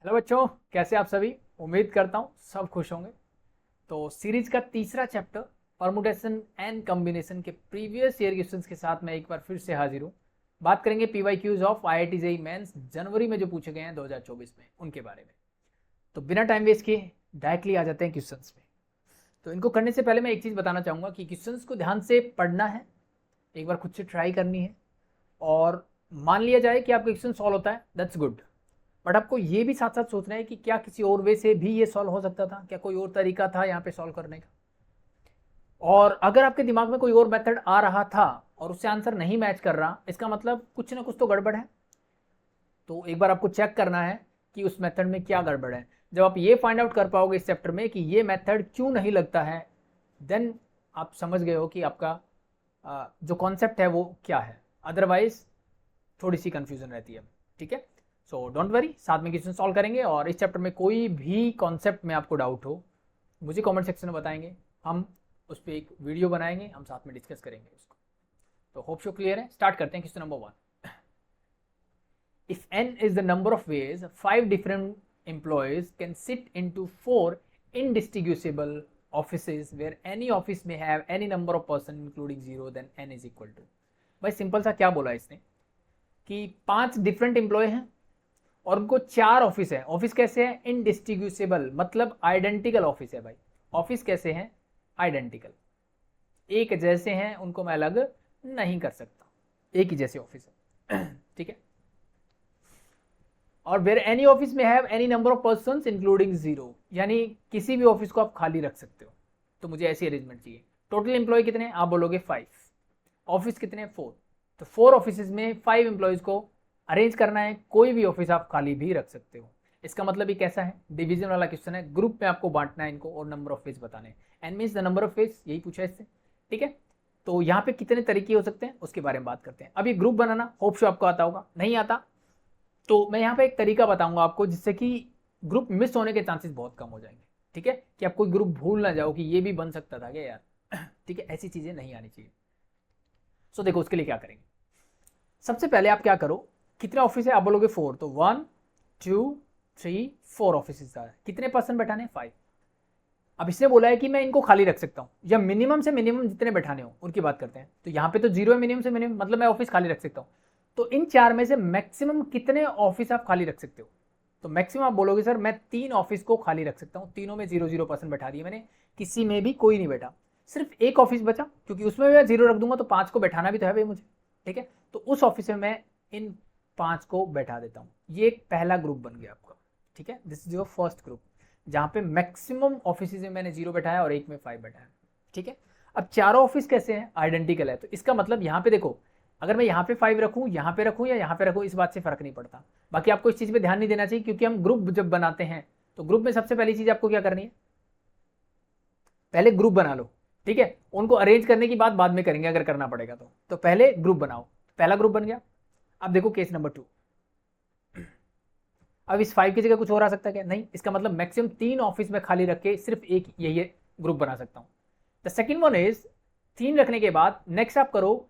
Hello बच्चों, कैसे आप सभी। उम्मीद करता हूँ सब खुश होंगे। तो सीरीज का तीसरा चैप्टर परमुटेशन एंड कॉम्बिनेशन के प्रीवियस ईयर क्वेश्चंस के साथ मैं एक बार फिर से हाजिर हूँ। बात करेंगे PYQs of IIT JEE mains जनवरी में जो पूछे गए हैं 2024 में, उनके बारे में। तो बिना टाइम वेस्ट किए डायरेक्टली आ जाते हैं क्वेश्चंस में। तो इनको करने से पहले मैं एक चीज़ बताना चाहूँगा कि क्वेश्चंस को ध्यान से पढ़ना है, एक बार खुद से ट्राई करनी है, और मान लिया जाए कि आपका क्वेश्चन सॉल्व होता है, दैट्स गुड। बट आपको ये भी साथ साथ सोचना है कि क्या किसी और वे से भी ये सॉल्व हो सकता था, क्या कोई और तरीका था यहाँ पे सॉल्व करने का। और अगर आपके दिमाग में कोई और मेथड आ रहा था और उससे आंसर नहीं मैच कर रहा, इसका मतलब कुछ ना कुछ तो गड़बड़ है। तो एक बार आपको चेक करना है कि उस मेथड में क्या गड़बड़ है। जब आप ये फाइंड आउट कर पाओगे इस चैप्टर में कि ये मेथड क्यों नहीं लगता है, देन आप समझ गए हो कि आपका जो कॉन्सेप्ट है वो क्या है। अदरवाइज थोड़ी सी कंफ्यूजन रहती है। ठीक है, सो डोंट वरी, साथ में क्वेश्चन सॉल्व करेंगे। और इस चैप्टर में कोई भी कॉन्सेप्ट में आपको डाउट हो, मुझे कमेंट सेक्शन में बताएंगे, हम उस पर एक वीडियो बनाएंगे, हम साथ में डिस्कस करेंगे उसको। तो होप शो क्लियर है। स्टार्ट करते हैं question number 1। If n is the number of ways 5 different employees can sit into 4 indistinguishable offices where any office may have any number of person including 0, then n is equal to। भाई simple सा क्या बोला इसने कि 5 different employ हैं और उनको 4 office है। ऑफिस कैसे है? इनडिस्टिंग्विशेबल, मतलब आइडेंटिकल ऑफिस है। भाई ऑफिस कैसे हैं? आइडेंटिकल, एक जैसे हैं, उनको मैं अलग नहीं कर सकता, एक ही जैसे ऑफिस है। ठीक है। और वेर एनी ऑफिस में have any number of person including 0, यानी किसी भी ऑफिस को आप खाली रख सकते हो। तो मुझे ऐसी अरेंजमेंट चाहिए। टोटल एम्प्लॉय कितने? आप बोलोगे 5। ऑफिस कितने? 4। तो 4 ऑफिस में 5 एम्प्लॉयज को अरेंज करना है। कोई भी ऑफिस आप खाली भी रख सकते हो। इसका मतलब ये कैसा है? डिवीजन वाला क्वेश्चन है। ग्रुप में आपको बांटना है इनको और नंबर ऑफ फेस बताने। N means the number of face, यही पूछा इससे। ठीक है, तो यहाँ पे कितने तरीके हो सकते हैं उसके बारे में बात करते हैं। अब ये ग्रुप बनाना होप शो आपको आता होगा, नहीं आता तो मैं यहाँ पे एक तरीका बताऊंगा आपको, जिससे कि ग्रुप मिस होने के चांसेस बहुत कम हो जाएंगे। ठीक है, कि आप कोई ग्रुप भूल ना जाओ कि ये भी बन सकता था क्या यार। ठीक है, ऐसी चीजें नहीं आनी चाहिए। सो देखो उसके लिए क्या करेंगे। सबसे पहले आप क्या करो, कितने ऑफिस है? आप बोलोगे 4, तो 1 2 3 4 ऑफिस है। कितने पर्सन बैठाने? 5। अब इसने बोला है कि मैं इनको खाली रख सकता हूँ, या मिनिमम से मिनिमम जितने बैठाने हो उनकी बात करते हैं। तो यहाँ पे तो 0 है, मिनिमम से मिनिमम, मतलब मैं ऑफिस खाली रख सकता हूँ। तो इन 4 में से मैक्सिमम कितने ऑफिस आप खाली रख सकते हो? तो मैक्सिमम आप बोलोगे सर मैं 3 ऑफिस को खाली रख सकता हूँ। तीनों में 0 बैठा दिए मैंने, किसी में भी कोई नहीं बैठा, सिर्फ एक ऑफिस बचा, क्योंकि उसमें मैं 0 रख दूंगा तो 5 को बैठाना भी तो है भाई मुझे। ठीक है, तो उस ऑफिस में मैं इन 5 को बैठा देता हूँ। ये एक पहला ग्रुप बन गया आपका। ठीक है, this is your first group, जहां पे मैक्सिमम ऑफिस में मैंने 0 बैठाया और एक में 5 बैठाया। ठीक है, अब चारों ऑफिस कैसे हैं? आइडेंटिकल है। तो इसका मतलब यहाँ पे देखो, अगर मैं यहाँ पे 5 रखूँ, यहाँ पे रखूँ या यहाँ पे रखूँ, इस बात से फर्क नहीं पड़ता। बाकी आपको इस चीज पे ध्यान नहीं देना चाहिए, क्योंकि हम ग्रुप जब बनाते हैं तो ग्रुप में सबसे पहली चीज आपको क्या करनी है? पहले ग्रुप बना लो। ठीक है, उनको अरेंज करने की बात बाद में करेंगे अगर करना पड़ेगा तो पहले ग्रुप बनाओ। पहला ग्रुप बन गया। अब देखो केस नंबर 2। अब इस 5 की जगह कुछ और आ सकता है क्या? नहीं। इसका मतलब मैक्सिमम 3 ऑफिस में खाली रख के सिर्फ एक यही ग्रुप बना सकता हूं। द सेकेंड वन इज, 3 रखने के बाद नेक्स्ट आप करो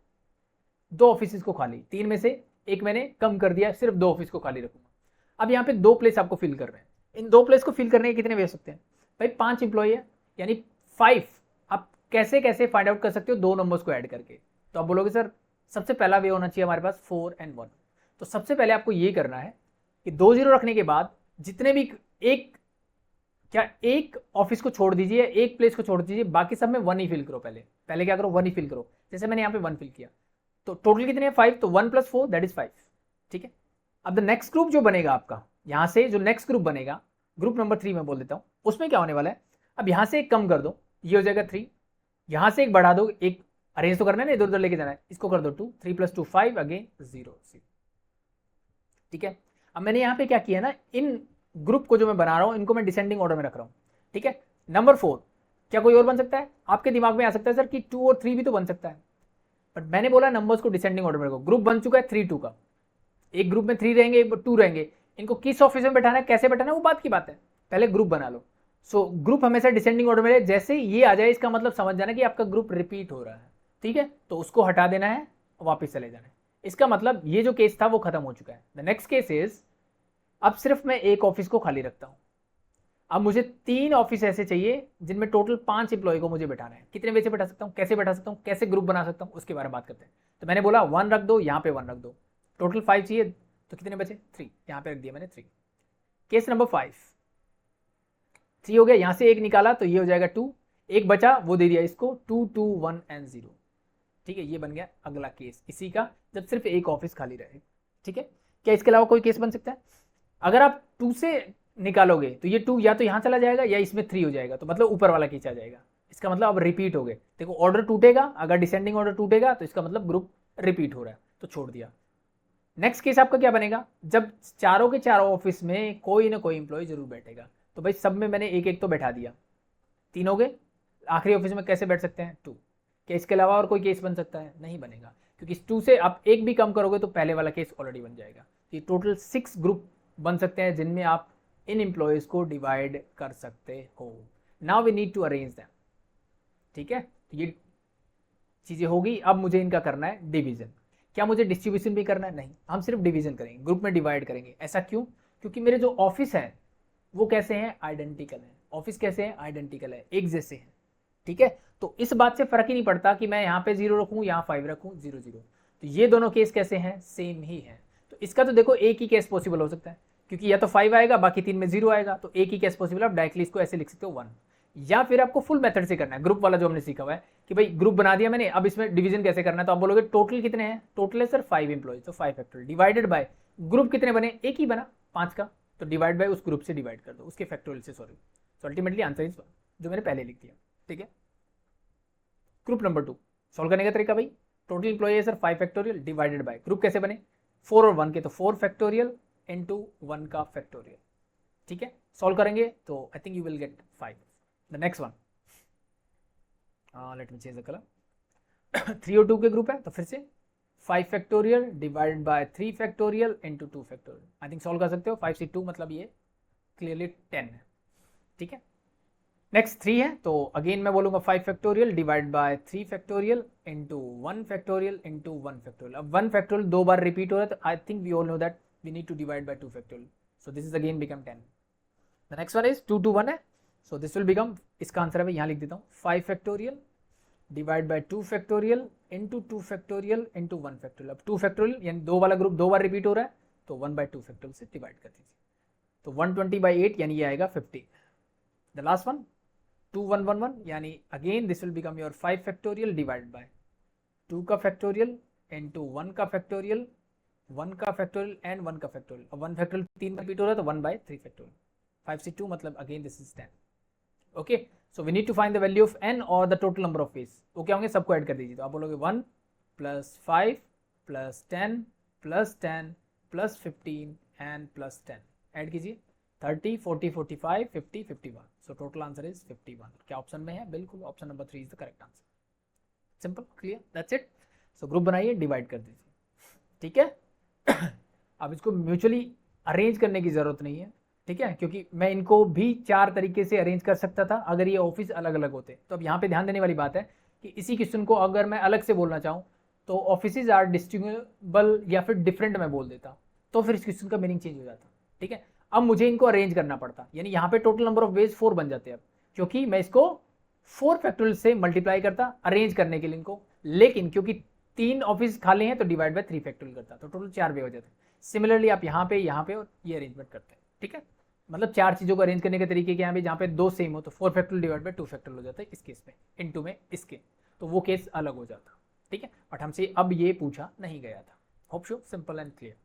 2 ऑफिस को खाली। 3 में से एक मैंने कम कर दिया, सिर्फ 2 ऑफिस को खाली रखूंगा। अब यहाँ पे 2 प्लेस आपको फिल कर रहे हैं। इन 2 प्लेस को फिल करने के कितने वे हो सकते हैं? भाई 5 इंप्लॉय है, यानी 5। आप कैसे कैसे फाइंड आउट कर सकते हो? 2 नंबर्स को ऐड करके। तो आप बोलोगे सर सबसे पहला वे होना चाहिए हमारे पास 4 और 1। तो सबसे पहले आपको ये करना है कि 2 0 रखने के बाद जितने भी एक ऑफिस को छोड़ दीजिए, एक प्लेस को छोड़ दीजिए, बाकी सब में 1 ही फिल करो। पहले क्या करो? 1 ही फिल करो। जैसे मैंने यहाँ पे 1 फिल किया, तो टोटल कितने हैं? 5। तो 1 + 4 दैट इज 5। ठीक है, अब द नेक्स्ट ग्रुप जो बनेगा आपका, यहां से जो नेक्स्ट ग्रुप बनेगा, ग्रुप नंबर 3 में बोल देता हूं, उसमें क्या होने वाला है? अब यहां से एक कम कर दो, ये हो जाएगा 3। यहां से एक बढ़ा दो, एक अरेंज तो करना है ना, इधर उधर लेके जाना है, इसको कर दो 2। 3 + 2 5, अगेन 0। ठीक है, अब मैंने यहाँ पे क्या किया ना, इन ग्रुप को जो मैं बना रहा हूँ इनको मैं डिसेंडिंग ऑर्डर में रख रहा हूँ। ठीक है, नंबर 4 क्या कोई और बन सकता है? आपके दिमाग में आ सकता है सर कि 2 और 3 भी तो बन सकता है, बट मैंने बोला नंबर्स को डिसेंडिंग ऑर्डर में रखो। ग्रुप बन चुका है 3 2 का, एक ग्रुप में 3 रहेंगे, एक 2 रहेंगे। इनको किस ऑफिस में बैठाना है, कैसे बैठाना है, वो बात की बात है, पहले ग्रुप बना लो। सो ग्रुप हमेशा डिसेंडिंग ऑर्डर में रहे। जैसे ये आ जाए इसका मतलब समझ जाना कि आपका ग्रुप रिपीट हो रहा है। ठीक है, तो उसको हटा देना है, वापस चले जाना है। इसका मतलब ये जो केस था वो खत्म हो चुका है। द नेक्स्ट केस इज अब सिर्फ मैं एक ऑफिस को खाली रखता हूँ। अब मुझे 3 ऑफिस ऐसे चाहिए जिनमें टोटल 5 एम्प्लॉय को मुझे बैठाना है। कितने वे से बैठा सकता हूँ, कैसे बैठा सकता हूँ, कैसे ग्रुप बना सकता हूँ, उसके बारे में बात करते हैं। तो मैंने बोला 1 रख दो, यहाँ पे 1 रख दो, टोटल 5 चाहिए, तो कितने बचे 3, यहाँ पे रख दिया मैंने 3। केस नंबर 5, 3 हो गया, यहाँ से एक निकाला तो ये हो जाएगा 2, एक बचा वो दे दिया इसको 2 2 1 एंड 0। ठीक है, ये बन गया अगला केस इसी का, जब सिर्फ एक ऑफिस खाली रहे। ठीक है, क्या इसके अलावा कोई केस बन सकता है? अगर आप 2 से निकालोगे तो ये 2 या तो यहाँ चला जाएगा या इसमें 3 हो जाएगा, तो मतलब ऊपर वाला केस आ जाएगा। इसका मतलब अब रिपीट हो गए। देखो ऑर्डर टूटेगा, अगर डिसेंडिंग ऑर्डर टूटेगा तो इसका मतलब ग्रुप रिपीट हो रहा है, तो छोड़ दिया। नेक्स्ट केस आपका क्या बनेगा, जब चारों के चारों ऑफिस में कोई ना कोई इंप्लॉय जरूर बैठेगा, तो भाई सब में मैंने एक एक तो बैठा दिया, 3 हो गए। आखिरी ऑफिस में कैसे बैठ सकते हैं 2। क्या इसके अलावा और कोई केस बन सकता है? नहीं बनेगा, क्योंकि 2 से आप एक भी कम करोगे तो पहले वाला केस ऑलरेडी बन जाएगा। ये टोटल 6 ग्रुप बन सकते हैं जिनमें आप इन एम्प्लॉयज को डिवाइड कर सकते हो। Now we need to arrange them. ठीक है, तो ये चीजें होगी। अब मुझे इनका करना है डिवीजन। क्या मुझे डिस्ट्रीब्यूशन भी करना है? नहीं, हम सिर्फ डिवीजन करेंगे, ग्रुप में डिवाइड करेंगे। ऐसा क्यों? क्योंकि मेरे जो ऑफिस है वो कैसे हैं? आइडेंटिकल है। ऑफिस कैसे हैं? आइडेंटिकल है, एक जैसे हैं। ठीक है, तो इस बात से फर्क ही नहीं पड़ता कि मैं यहाँ पे 0 रखूँ, यहाँ 5 रखूँ, 0 0। तो ये दोनों केस कैसे हैं? सेम ही है। तो इसका तो देखो एक ही केस पॉसिबल हो सकता है, क्योंकि या तो 5 आएगा, बाकी 3 में 0 आएगा, तो एक ही केस पॉसिबल। आप डायरेक्टली इसको ऐसे लिख सकते हो 1, या फिर आपको फुल मेथड से करना है, ग्रुप वाला जो हमने सीखा हुआ है कि भाई ग्रुप बना दिया मैंने, अब इसमें डिवीजन कैसे करना है। तो आप बोलोगे टोटल कितने हैं? टोटल है सर 5 एम्प्लॉयज, तो 5 फैक्टोरियल डिवाइडेड बाय ग्रुप कितने बने? एक ही बना 5 का, तो डिवाइड बाय उस ग्रुप से डिवाइड कर दो, उसके फैक्टोरियल से, सॉरी। तो अल्टीमेटली आंसर इज जो मैंने पहले लिख दिया। ठीक है, ग्रुप नंबर 2 सॉल्व करने का तरीका, भाई टोटल एम्प्लॉय है sir 5 factorial divided bye group कैसे बने? 4 और 1 के, तो 4 फैक्टोरियल इनटू 1 का फैक्टोरियल। ठीक है, सॉल्व करेंगे तो I think you will gate 5। The next one, let me change the colour. 3 और 2 के ग्रुप है, तो फिर से 5 factorial divided bye 3 factorial into 2 factorial. I think solve कर सकते हो। 5 से 2 मतलब ये क्लियरली 10 है। ठीक है, नेक्स्ट 3 है, तो अगेन मैं बोलूंगा 5 factorial divide bye 3 factorial into 1 factorial into 1 factorial. अब 1 फैक्टोरियल 2 बार रिपीट हो रहा है, तो I think we all know that we need to divide by 2 factorial, so this is again become 10। The next one is 2 to 1 है, so this will become, इसका answer है, यहाँ लिख देता हूँ 5 factorial divide by 2 factorial into 2 factorial into 1 factorial. अब 2 factorial यानी 2 वाला ग्रुप 2 बार रिपीट हो रहा है, तो 1 बाय 2 फैक्टोरियल से डिवाइड कर दीजिए, तो 120 बाई 8 यानी ये आएगा 50। द लास्ट वन 2 1 1 1 यानी again this will become your 5 factorial divide by 2 का फैक्टोरियल इनटू 1 का फैक्टोरियल, 1 का फैक्टोरियल एंड 1 का फैक्टोरियल। अब 1 फैक्टोरियल 3 रिपीट हो रहा है, तो 1 बाय 3 फैक्टोरियल। 5 से 2 मतलब again this is 10। Okay, so we need to find the value of n और the total number of ways. वो क्या होंगे? सबको ऐड कर दीजिए, तो आप बोलोगे 1 plus 5 plus 10 plus 10 plus 15 and plus 10। Add कीजिए 30 40 45 50 51, सो टोटल आंसर इज 51। क्या ऑप्शन में है? बिल्कुल option number 3 is the correct answer. Simple, clear, that's it. So group बनाइए, डिवाइड कर दीजिए। ठीक है, अब इसको म्यूचुअली अरेंज करने की जरूरत नहीं है। ठीक है, क्योंकि मैं इनको भी 4 तरीके से अरेंज कर सकता था अगर ये ऑफिस अलग अलग होते। तो अब यहाँ पे ध्यान देने वाली बात है कि इसी क्वेश्चन को अगर मैं अलग से बोलना चाहूँ तो ऑफिसेज आर डिस्ट्रीब्यूटेबल या फिर डिफरेंट मैं बोल देता, तो फिर इस क्वेश्चन का मीनिंग चेंज हो जाता। ठीक है, अब मुझे इनको अरेंज करना पड़ता, यानी यहाँ पे टोटल नंबर ऑफ वेज 4 बन जाते हैं अब, क्योंकि मैं इसको 4 फैक्टोरियल से मल्टीप्लाई करता अरेंज करने के लिए इनको, लेकिन क्योंकि 3 ऑफिस खाली हैं तो डिवाइड बाय 3 फैक्टोरियल करता, तो टोटल 4 वे हो जाते। सिमिलरली आप यहाँ पे और ये अरेंजमेंट करते हैं। ठीक है, मतलब 4 चीजों को अरेंज करने के तरीके के यहाँ पे, जहाँ पे 2 सेम हो तो 4 फैक्टोरियल डिवाइड बाय 2 फैक्टोरियल हो जाता है इस केस में, इनटू में इसके, तो वो केस अलग हो जाता। ठीक है, बट हमसे अब ये पूछा नहीं गया था। Hope so simple and clear,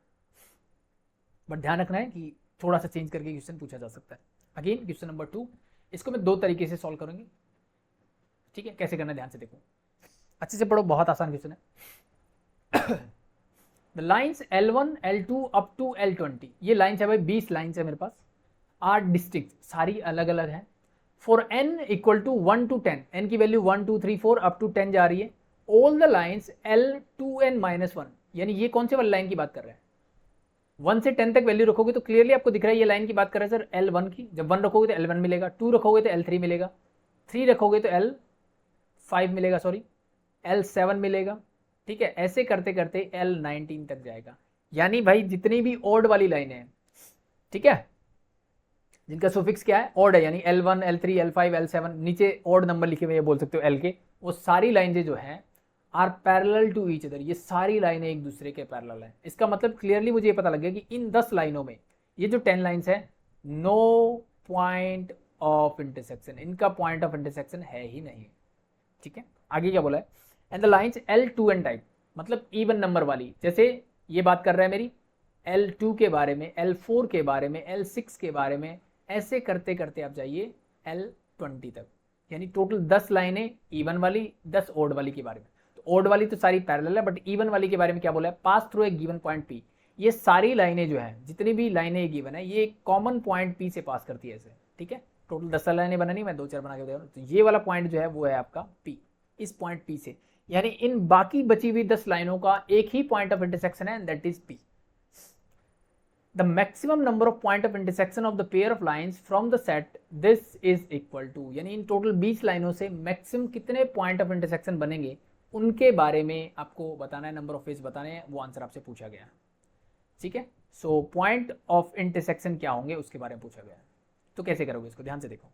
but ध्यान रखना है कि थोड़ा सा चेंज करके क्वेश्चन पूछा जा सकता है। अगेन क्वेश्चन नंबर 2, इसको मैं 2 तरीके से सॉल्व करूंगी। ठीक है, कैसे करना है ध्यान से देखो, अच्छे से पढ़ो, बहुत आसान क्वेश्चन है। The lines L1 L2 up to L20, ये लाइन्स है भाई, 20 लाइन्स है मेरे पास, आर डिस्ट्रिक्ट, सारी अलग अलग है। For n equal to 1 to 10, n की वैल्यू 1 2 3 4 अप टू 10 जा रही है। ऑल द लाइन्स L2n-1, यानी ये कौन से वाली लाइन की बात कर रहे हैं? 1 से 10 तक वैल्यू रखोगे तो क्लियरली आपको दिख रहा है ये लाइन की बात कर रहे हैं सर L1 की। जब 1 रखोगे तो L1 मिलेगा, 2 रखोगे तो L3 मिलेगा, 3 रखोगे तो L5 मिलेगा, सॉरी L7 मिलेगा। ठीक है, ऐसे करते करते L19 तक जाएगा। यानी भाई जितनी भी ऑड वाली लाइन है ठीक है, जिनका सुफिक्स क्या है, ऑड है, यानी L1 L3 L5 L7, नीचे ऑड नंबर लिखे हुए बोल सकते हो L के, वो सारी लाइनें जो हैं are parallel to each other, ये सारी लाइनें एक दूसरे के पैरेलल हैं। इसका मतलब क्लियरली मुझे ये पता लग गया कि इन 10 लाइनों में ये जो 10 लाइन्स है, नो पॉइंट ऑफ इंटरसेक्शन, इनका पॉइंट ऑफ इंटरसेक्शन है ही नहीं। ठीक है, आगे क्या बोला है, and the lines L2 and type, मतलब इवन नंबर वाली, जैसे ये बात कर रहा है मेरी L2 के बारे में, L4 के बारे में, L6 के बारे में, ऐसे करते करते आप जाइए L20 तक, यानी टोटल 10 लाइनें इवन वाली, 10 ओड वाली के बारे में। तो ओड वाली तो सारी पैरेलल है, बट इवन वाली के बारे में क्या बोला है, pass through a given point P, ये सारी लाइनें जो है, जितनी भी लाइनें गिवन है, ये कॉमन पॉइंट P से पास करती है ऐसे। ठीक है, टोटल 10 लाइनें बनानी, मैं 2-4 बना के दे रहा हूँ, तो ये वाला पॉइंट जो है वो है आपका P, इस पॉइंट P से, यानी इन बाकी बची हुई 10 लाइनों का एक ही पॉइंट ऑफ इंटरसेक्शन है, that is P। The maximum number of point of intersection of the pair of lines from the set this is equal to, यानी इन टोटल 20 लाइनों से मैक्सिमम कितने पॉइंट ऑफ इंटरसेक्शन बनेंगे उनके बारे में आपको बताना है, नंबर ऑफ फेज बताने हैं, वो आंसर आपसे पूछा गया है। ठीक है, सो पॉइंट ऑफ इंटरसेक्शन क्या होंगे उसके बारे में पूछा गया है। तो कैसे करोगे इसको, ध्यान से देखो।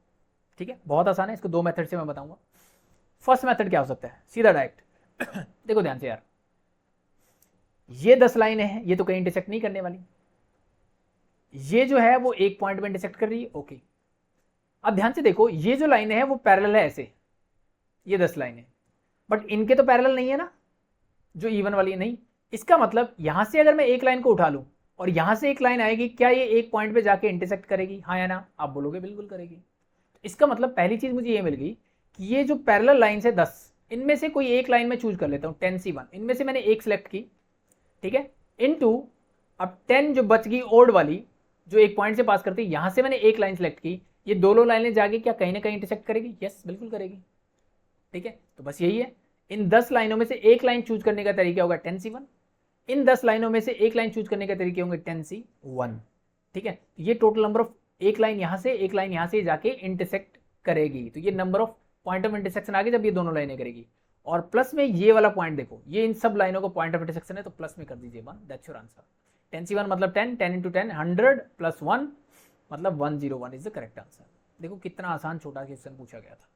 ठीक है, बहुत आसान है, इसको 2 मेथड से मैं बताऊंगा। फर्स्ट मेथड क्या हो सकता है, सीधा डायरेक्ट देखो ध्यान से यार, ये 10 लाइनें हैं, ये तो कहीं इंटरसेक्ट नहीं करने वाली, ये जो है वो एक पॉइंट में इंटरसेक्ट कर रही है। ओके, अब ध्यान से देखो, ये जो लाइनें हैं वो पैरेलल है ऐसे, ये 10 लाइनें, बट इनके तो पैरेलल नहीं है ना, जो इवन वाली है, नहीं। इसका मतलब यहां से अगर मैं एक लाइन को उठा लूं और यहां से एक लाइन आएगी, क्या ये एक पॉइंट पे जाके इंटरसेक्ट करेगी, हाँ या ना? आप बोलोगे बिल्कुल करेगी। इसका मतलब पहली चीज मुझे ये मिल गई कि ये जो पैरेलल लाइन्स है 10, इनमें से कोई एक लाइन में चूज कर लेता हूं, 10C1, इनमें से मैंने एक सिलेक्ट की, ठीक है, इनटू अब 10 जो बच गई ओड वाली, जो एक पॉइंट से पास करती है, यहां से मैंने एक लाइन सेलेक्ट की, ये दोनों लाइनें जाके क्या कहीं ना कहीं इंटरसेक्ट करेगी? यस, बिल्कुल करेगी। ठीक है, तो बस यही है, इन 10 लाइनों में से एक लाइन चूज करने का तरीका होगा 10C1, इन 10 लाइनों में से एक लाइन चूज करने के तरीके होंगे 10C1। ठीक है, ये टोटल नंबर ऑफ, एक लाइन यहां से एक लाइन यहां से जाके इंटरसेक्ट करेगी, तो ये number of point of intersection आ गई जब ये दोनों लाइनें करेगी। और प्लस में ये वाला पॉइंट देखो, ये इन सब लाइनों को पॉइंट ऑफ इंटरसेक्शन है, तो प्लस में कर दीजिए 1, दैट्स योर आंसर। 10C1 मतलब 10, 10 इंटू 10 100 प्लस 1 मतलब 101 इज द करेक्ट आंसर। देखो कितना आसान छोटा क्वेश्चन पूछा गया था।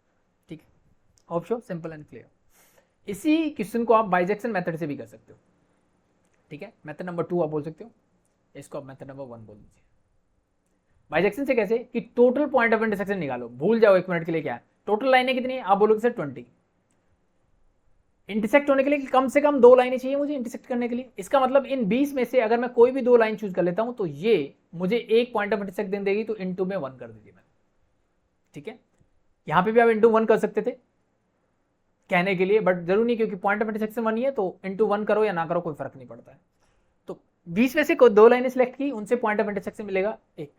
ठीक है, hope so simple and clear. इसी क्वेश्चन को आप बाइजेक्शन मेथड से भी कर सकते हो। ठीक है, मेथड नंबर 2 आप बोल सकते हो, इसको आप मेथड नंबर 1 बोल दीजिए। बाइजेक्शन से कैसे कि टोटल पॉइंट ऑफ इंटरसेक्शन निकालो, भूल जाओ 1 मिनट के लिए क्या है, टोटल लाइनें कितनी है, आप बोलोगे सर 20, इंटरसेक्ट होने के लिए कम से कम 2 लाइनें चाहिए मुझे इंटरसेक्ट करने के लिए। इसका मतलब इन 20 में से अगर मैं कोई भी 2 लाइन चूज कर लेता हूं तो ये मुझे एक पॉइंट ऑफ इंटरसेक्शन देगी, तो इंटू में 1 कर दीजिए मैंने। ठीक है, यहां पे भी आप इंटू 1 कर सकते थे कहने के लिए, बट जरूरी नहीं, क्योंकि पॉइंट ऑफ इंटरसेक्शन 1 ही है, तो इंटू 1 करो या ना करो कोई फर्क नहीं पड़ता है। तो 20 में से 2 लाइनें सेलेक्ट की, उनसे पॉइंट ऑफ इंटरसेक्शन मिलेगा 1।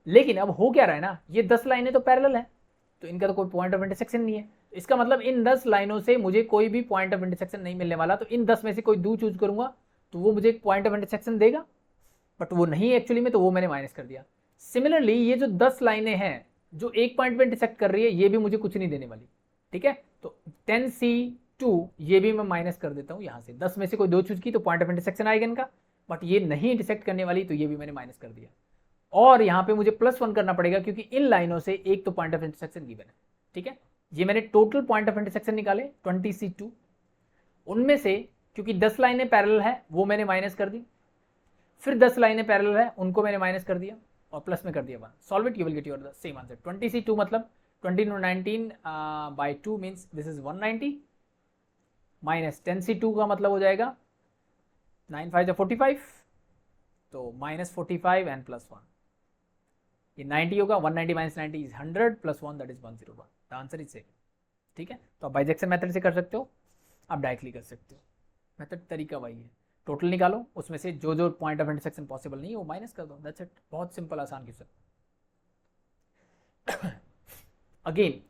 लेकिन अब हो क्या रहा है ना, ये 10 लाइनें तो पैरेलल है, तो इनका तो कोई पॉइंट ऑफ इंटरसेक्शन नहीं है। इसका मतलब इन 10 लाइनों से मुझे कोई भी पॉइंट ऑफ इंटरसेक्शन नहीं मिलने वाला, तो इन 10 में से कोई 2 चूज करूंगा तो वो मुझे एक पॉइंट ऑफ इंटरसेक्शन देगा, बट वो नहीं एक्चुअली में, तो वो मैंने माइनस कर दिया। सिमिलरली ये जो 10 लाइनें हैं जो एक पॉइंट पे इंटरसेक्ट कर रही है, ये भी मुझे कुछ नहीं देने वाली। ठीक है, तो 10C2 ये भी मैं माइनस कर देता हूं यहां से, 10 में से कोई 2 चूज की तो पॉइंट ऑफ इंटरसेक्शन आएगा इनका, बट ये नहीं इंटरसेक्ट करने वाली, तो ये भी मैंने माइनस कर दिया। और यहां पे मुझे +1 करना पड़ेगा, क्योंकि इन लाइनों से एक तो पॉइंट ऑफ इंटरसेक्शन गिवन है। ठीक है, ये मैंने टोटल पॉइंट ऑफ इंटरसेक्शन निकाले 20C2, उनमें से क्योंकि 10 लाइनें पैरेलल है वो मैंने माइनस कर दी, फिर 10 लाइनें पैरेलल है उनको मैंने माइनस कर दिया और प्लस में कर दिया 1। Solve it, you will get your the same answer. 20C2 मतलब 20 into 19 by 2 means this is 190, minus 10C2 का मतलब हो जाएगा 9 5 45, तो -45 एंड +1, ये 90 होगा, 190 minus 90 is 100 plus 1 that is 101, the answer is same. ठीक है, तो आप बाइजेक्शन मेथड से कर सकते हो, आप डायरेक्टली कर सकते हो, मेथड तरीका वही है। टोटल निकालो, उसमें से जो जो पॉइंट ऑफ इंटरसेक्शन पॉसिबल नहीं है वो माइनस कर दो, दैट्स इट। बहुत सिंपल आसान क्वेश्चन। अगेन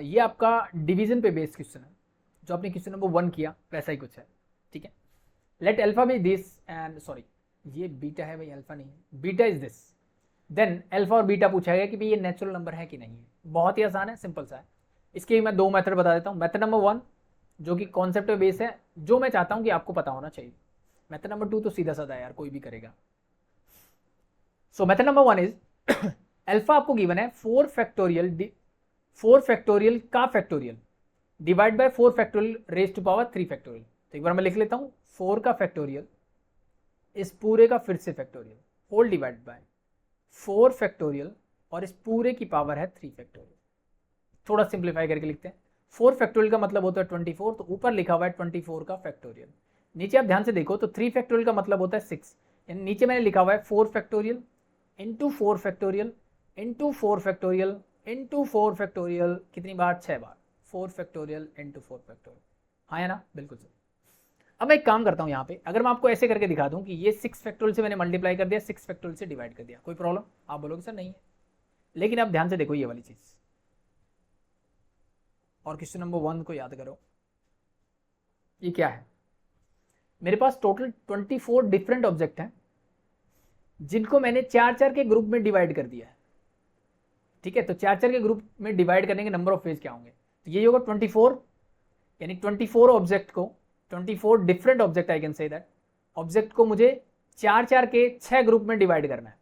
ये आपका डिवीजन पे बेस्ड क्वेश्चन है, जो आपने क्वेश्चन नंबर 1 किया वैसा ही कुछ है। ठीक है, let alpha be this and sorry ये बीटा है भाई, अल्फा नहीं है, beta is this, then alpha और बीटा पूछा गया कि भाई ये नेचुरल नंबर है कि नहीं है। बहुत ही आसान है, सिंपल सा है। इसके मैं 2 मेथड बता देता हूँ। मेथड नंबर 1 जो कि कॉन्सेप्ट पे बेस है, जो मैं चाहता हूँ कि आपको पता होना चाहिए। मेथड नंबर 2 तो सीधा साधा है यार, कोई भी करेगा। So method number 1 is alpha आपको गिवन है 4 फैक्टोरियल का factorial divide by 4 factorial raise to power 3 factorial. तो एक बार मैं लिख लेता हूं, 4 का फैक्टोरियल इस पूरे का फिर से factorial whole divide by 4 factorial और इस पूरे की पावर है 3 फैक्टोरियल। थोड़ा सिंप्लीफाई करके लिखते हैं। 4 फैक्टोरियल का मतलब होता है 24, तो ऊपर लिखा हुआ है 24 का फैक्टोरियल। नीचे आप ध्यान से देखो तो 3 फैक्टोरियल का मतलब होता है 6, यानी नीचे मैंने लिखा हुआ है 4 factorial into 4 factorial into 4 factorial into 4 factorial, कितनी बार? 6 बार। 4 फैक्टोरियल इंटू 4 फैक्टोरियल, हाँ है ना, बिल्कुल सही। अब मैं एक काम करता हूँ यहाँ पे, अगर मैं आपको ऐसे करके दिखा दूँ कि ये 6 फैक्टोरियल से मैंने मल्टीप्लाई कर दिया, 6 फैक्टोरियल से डिवाइड कर दिया, कोई प्रॉब्लम? आप बोलोगे सर नहीं है, लेकिन आप ध्यान से देखो ये वाली चीज़, और क्वेश्चन नंबर 1 को याद करो। ये क्या है? मेरे पास टोटल 24 डिफरेंट ऑब्जेक्ट हैं जिनको मैंने 4-4 के ग्रुप में डिवाइड कर दिया है, ठीक है। तो 4-4 के ग्रुप में डिवाइड करने के नंबर ऑफ फेज क्या होंगे? तो ये होगा 24, यानी 24 ऑब्जेक्ट को, 24 different object, I can say that object को मुझे 4-4 के 6 ग्रुप में डिवाइड करना है,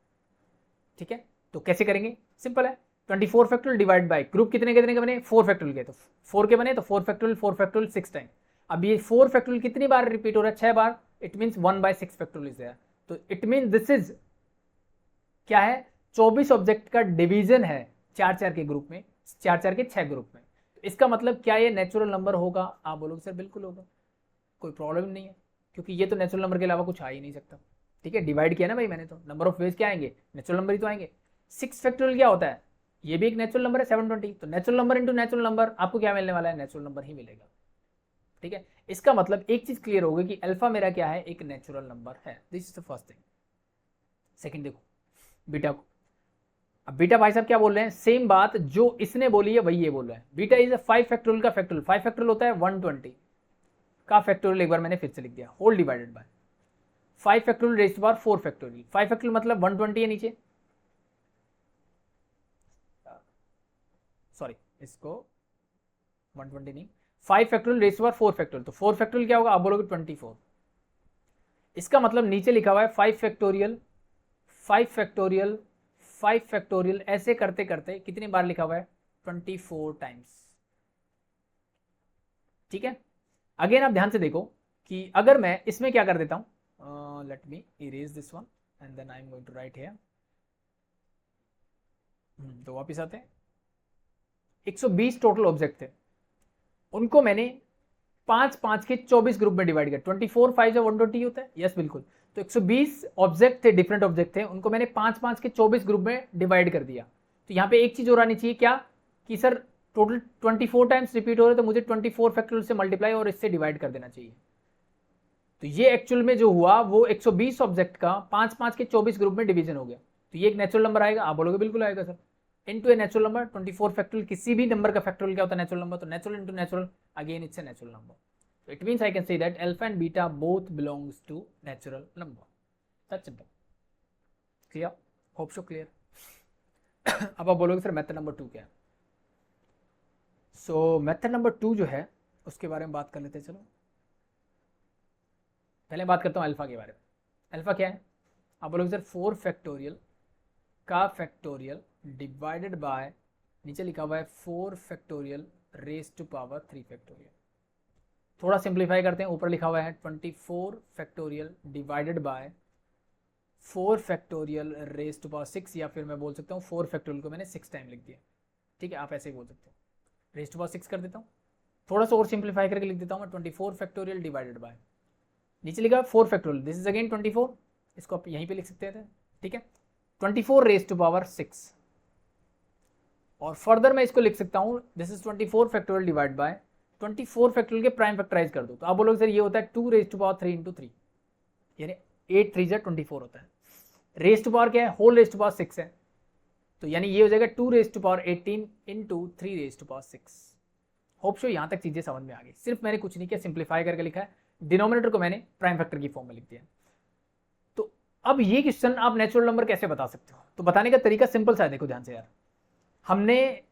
ठीक है। तो कैसे करेंगे? सिंपल है, 24 फैक्टोरियल डिवाइड बाय ग्रुप कितने के बने? 4 फैक्टोरियल के, तो 4 के बने तो 4 फैक्टोरियल 6 टाइम। अब ये 4 फैक्टोरियल कितनी बार रिपीट हो रहा है? 6 बार। It means 1/6 factorial is there. तो इट मीन दिस इज क्या है? 24 ऑब्जेक्ट का डिवीजन है 4-4 के ग्रुप में, 4-4 के 6 ग्रुप में। तो इसका मतलब क्या ये नेचुरल नंबर होगा? आप बोलोगे सर बिल्कुल होगा, कोई प्रॉब्लम नहीं है, क्योंकि ये तो नेचुरल नंबर के अलावा कुछ आ ही नहीं सकता, ठीक है। डिवाइड किया ना भाई मैंने, तो नंबर ऑफ वेज क्या आएंगे? नेचुरल नंबर ही तो आएंगे। 6 फैक्टोरियल क्या होता है? ये भी एक नेचुरल नंबर है 720, तो natural number into natural number, आपको क्या मिलने वाला है? नेचुरल नंबर ही मिलेगा, ठीक है। इसका मतलब एक चीज क्लियर होगी कि अल्फा मेरा क्या है? एक नेचुरल नंबर है। This is the first thing. Second देखो बीटा को, अब बीटा भाई साहब क्या बोल रहे हैं? सेम बात जो इसने बोली है वही ये बोल रहे हैं। बीटा इज 5 फैक्टोरियल का फैक्टोरियल, 5 फैक्टोरियल होता है 120 का फैक्टोरियल, एक बार मैंने फिर से लिख दिया, whole divided by 5 factorial raised to power 4 factorial. 5 factorial मतलब 120 है नीचे, सॉरी इसको 120 नहीं, 5 factorial raised to power 4 factorial. तो 4 फैक्टोरियल क्या होगा? आप बोलोगे 24। इसका मतलब नीचे लिखा हुआ है 5 फैक्टोरियल 5 फैक्टोरियल 5 फैक्टोरियल, ऐसे करते करते कितनी बार लिखा हुआ है? 24 टाइम्स, ठीक है। अगेन आप ध्यान से देखो कि अगर मैं इसमें क्या कर देता हूं, let me erase this one and then I am going to write here. तो वापिस आते हैं, 120 टोटल ऑब्जेक्ट थे, उनको मैंने 5-5 के 24 ग्रुप में डिवाइड किया। 24 5 या 120 होता है, यस बिल्कुल। तो 120 ऑब्जेक्ट थे, डिफरेंट ऑब्जेक्ट थे, उनको मैंने 5-5 के 24 ग्रुप में डिवाइड कर दिया। तो यहाँ पे एक चीज और आनी चाहिए, क्या? कि सर टोटल 24 टाइम्स रिपीट हो रहे, तो मुझे 24 फैक्टोरियल से मल्टीप्लाई और इससे डिवाइड कर देना चाहिए। तो ये एक्चुअल में जो हुआ वो 120 ऑब्जेक्ट का 5-5 के 24 ग्रुप में डिवीजन हो गया। तो ये एक नेचुरल नंबर आएगा, आप बोलोगे बिल्कुल आएगा sir. Into a natural number, 24 factorial, किसी भी नंबर का फैक्टोरियल क्या होता है? Natural number. तो natural into natural, again it's a natural number. So it means I can say that alpha and beta both belongs to natural number. That's simple. Clear? Hope so clear. अब आप बोलोगे sir method number 2 क्या है? सो method number 2 जो है उसके बारे में बात कर लेते हैं। चलो पहले बात करता हूँ अल्फा के बारे में। अल्फा क्या है? आप बोलोगे सर 4 फैक्टोरियल का फैक्टोरियल डिवाइडेड बाय, नीचे लिखा हुआ है 4 factorial raise to power 3 factorial. थोड़ा सिंप्लीफाई करते हैं, ऊपर लिखा हुआ है 24 factorial divided by 4 factorial raise to power 6, या फिर मैं बोल सकता हूँ 4 फैक्टोरियल को मैंने 6 टाइम लिख दिया, ठीक है। आप ऐसे ही बोल सकते हो, रेज टू पावर 6 कर देता हूँ। थोड़ा सा और सिंप्लीफाई करके लिख देता हूँ मैं 24 फैक्टोरियल डिवाइडेड बाय, नीचे लिखा 4 फैक्टोरियल, दिस इज अगेन 24, इसको आप यहीं पे लिख सकते थे, ठीक है। 24 रेज टू पावर 6, और फर्दर मैं इसको लिख सकता हूँ this is 24 factorial divide bye 24 factorial के प्राइम फैक्टराइज कर दो। तो आप बोलोगे सर ये होता है 2 रेज टू पावर 3 इंटू 3, यानी 8 3 24 होता है। रेज टू पावर क्या है? होल रेज टू पावर 6 है, तो यानी ये हो जाएगा 2 raise to power 18 into 3 raise to power 6। Hope so यहाँ तक चीजें समझ में आ गई। सिर्फ मैंने कुछ नहीं किया, सिंप्लीफाई करके लिखा है, डिनोमिनेटर को मैंने प्राइम फैक्टर की फॉर्म में लिख दिया। तो अब ये क्वेश्चन आप नेचुरल नंबर कैसे बता सकते हो? तो बताने का तरीका सिंपल सा है, देखो ध्यान से यार। हमने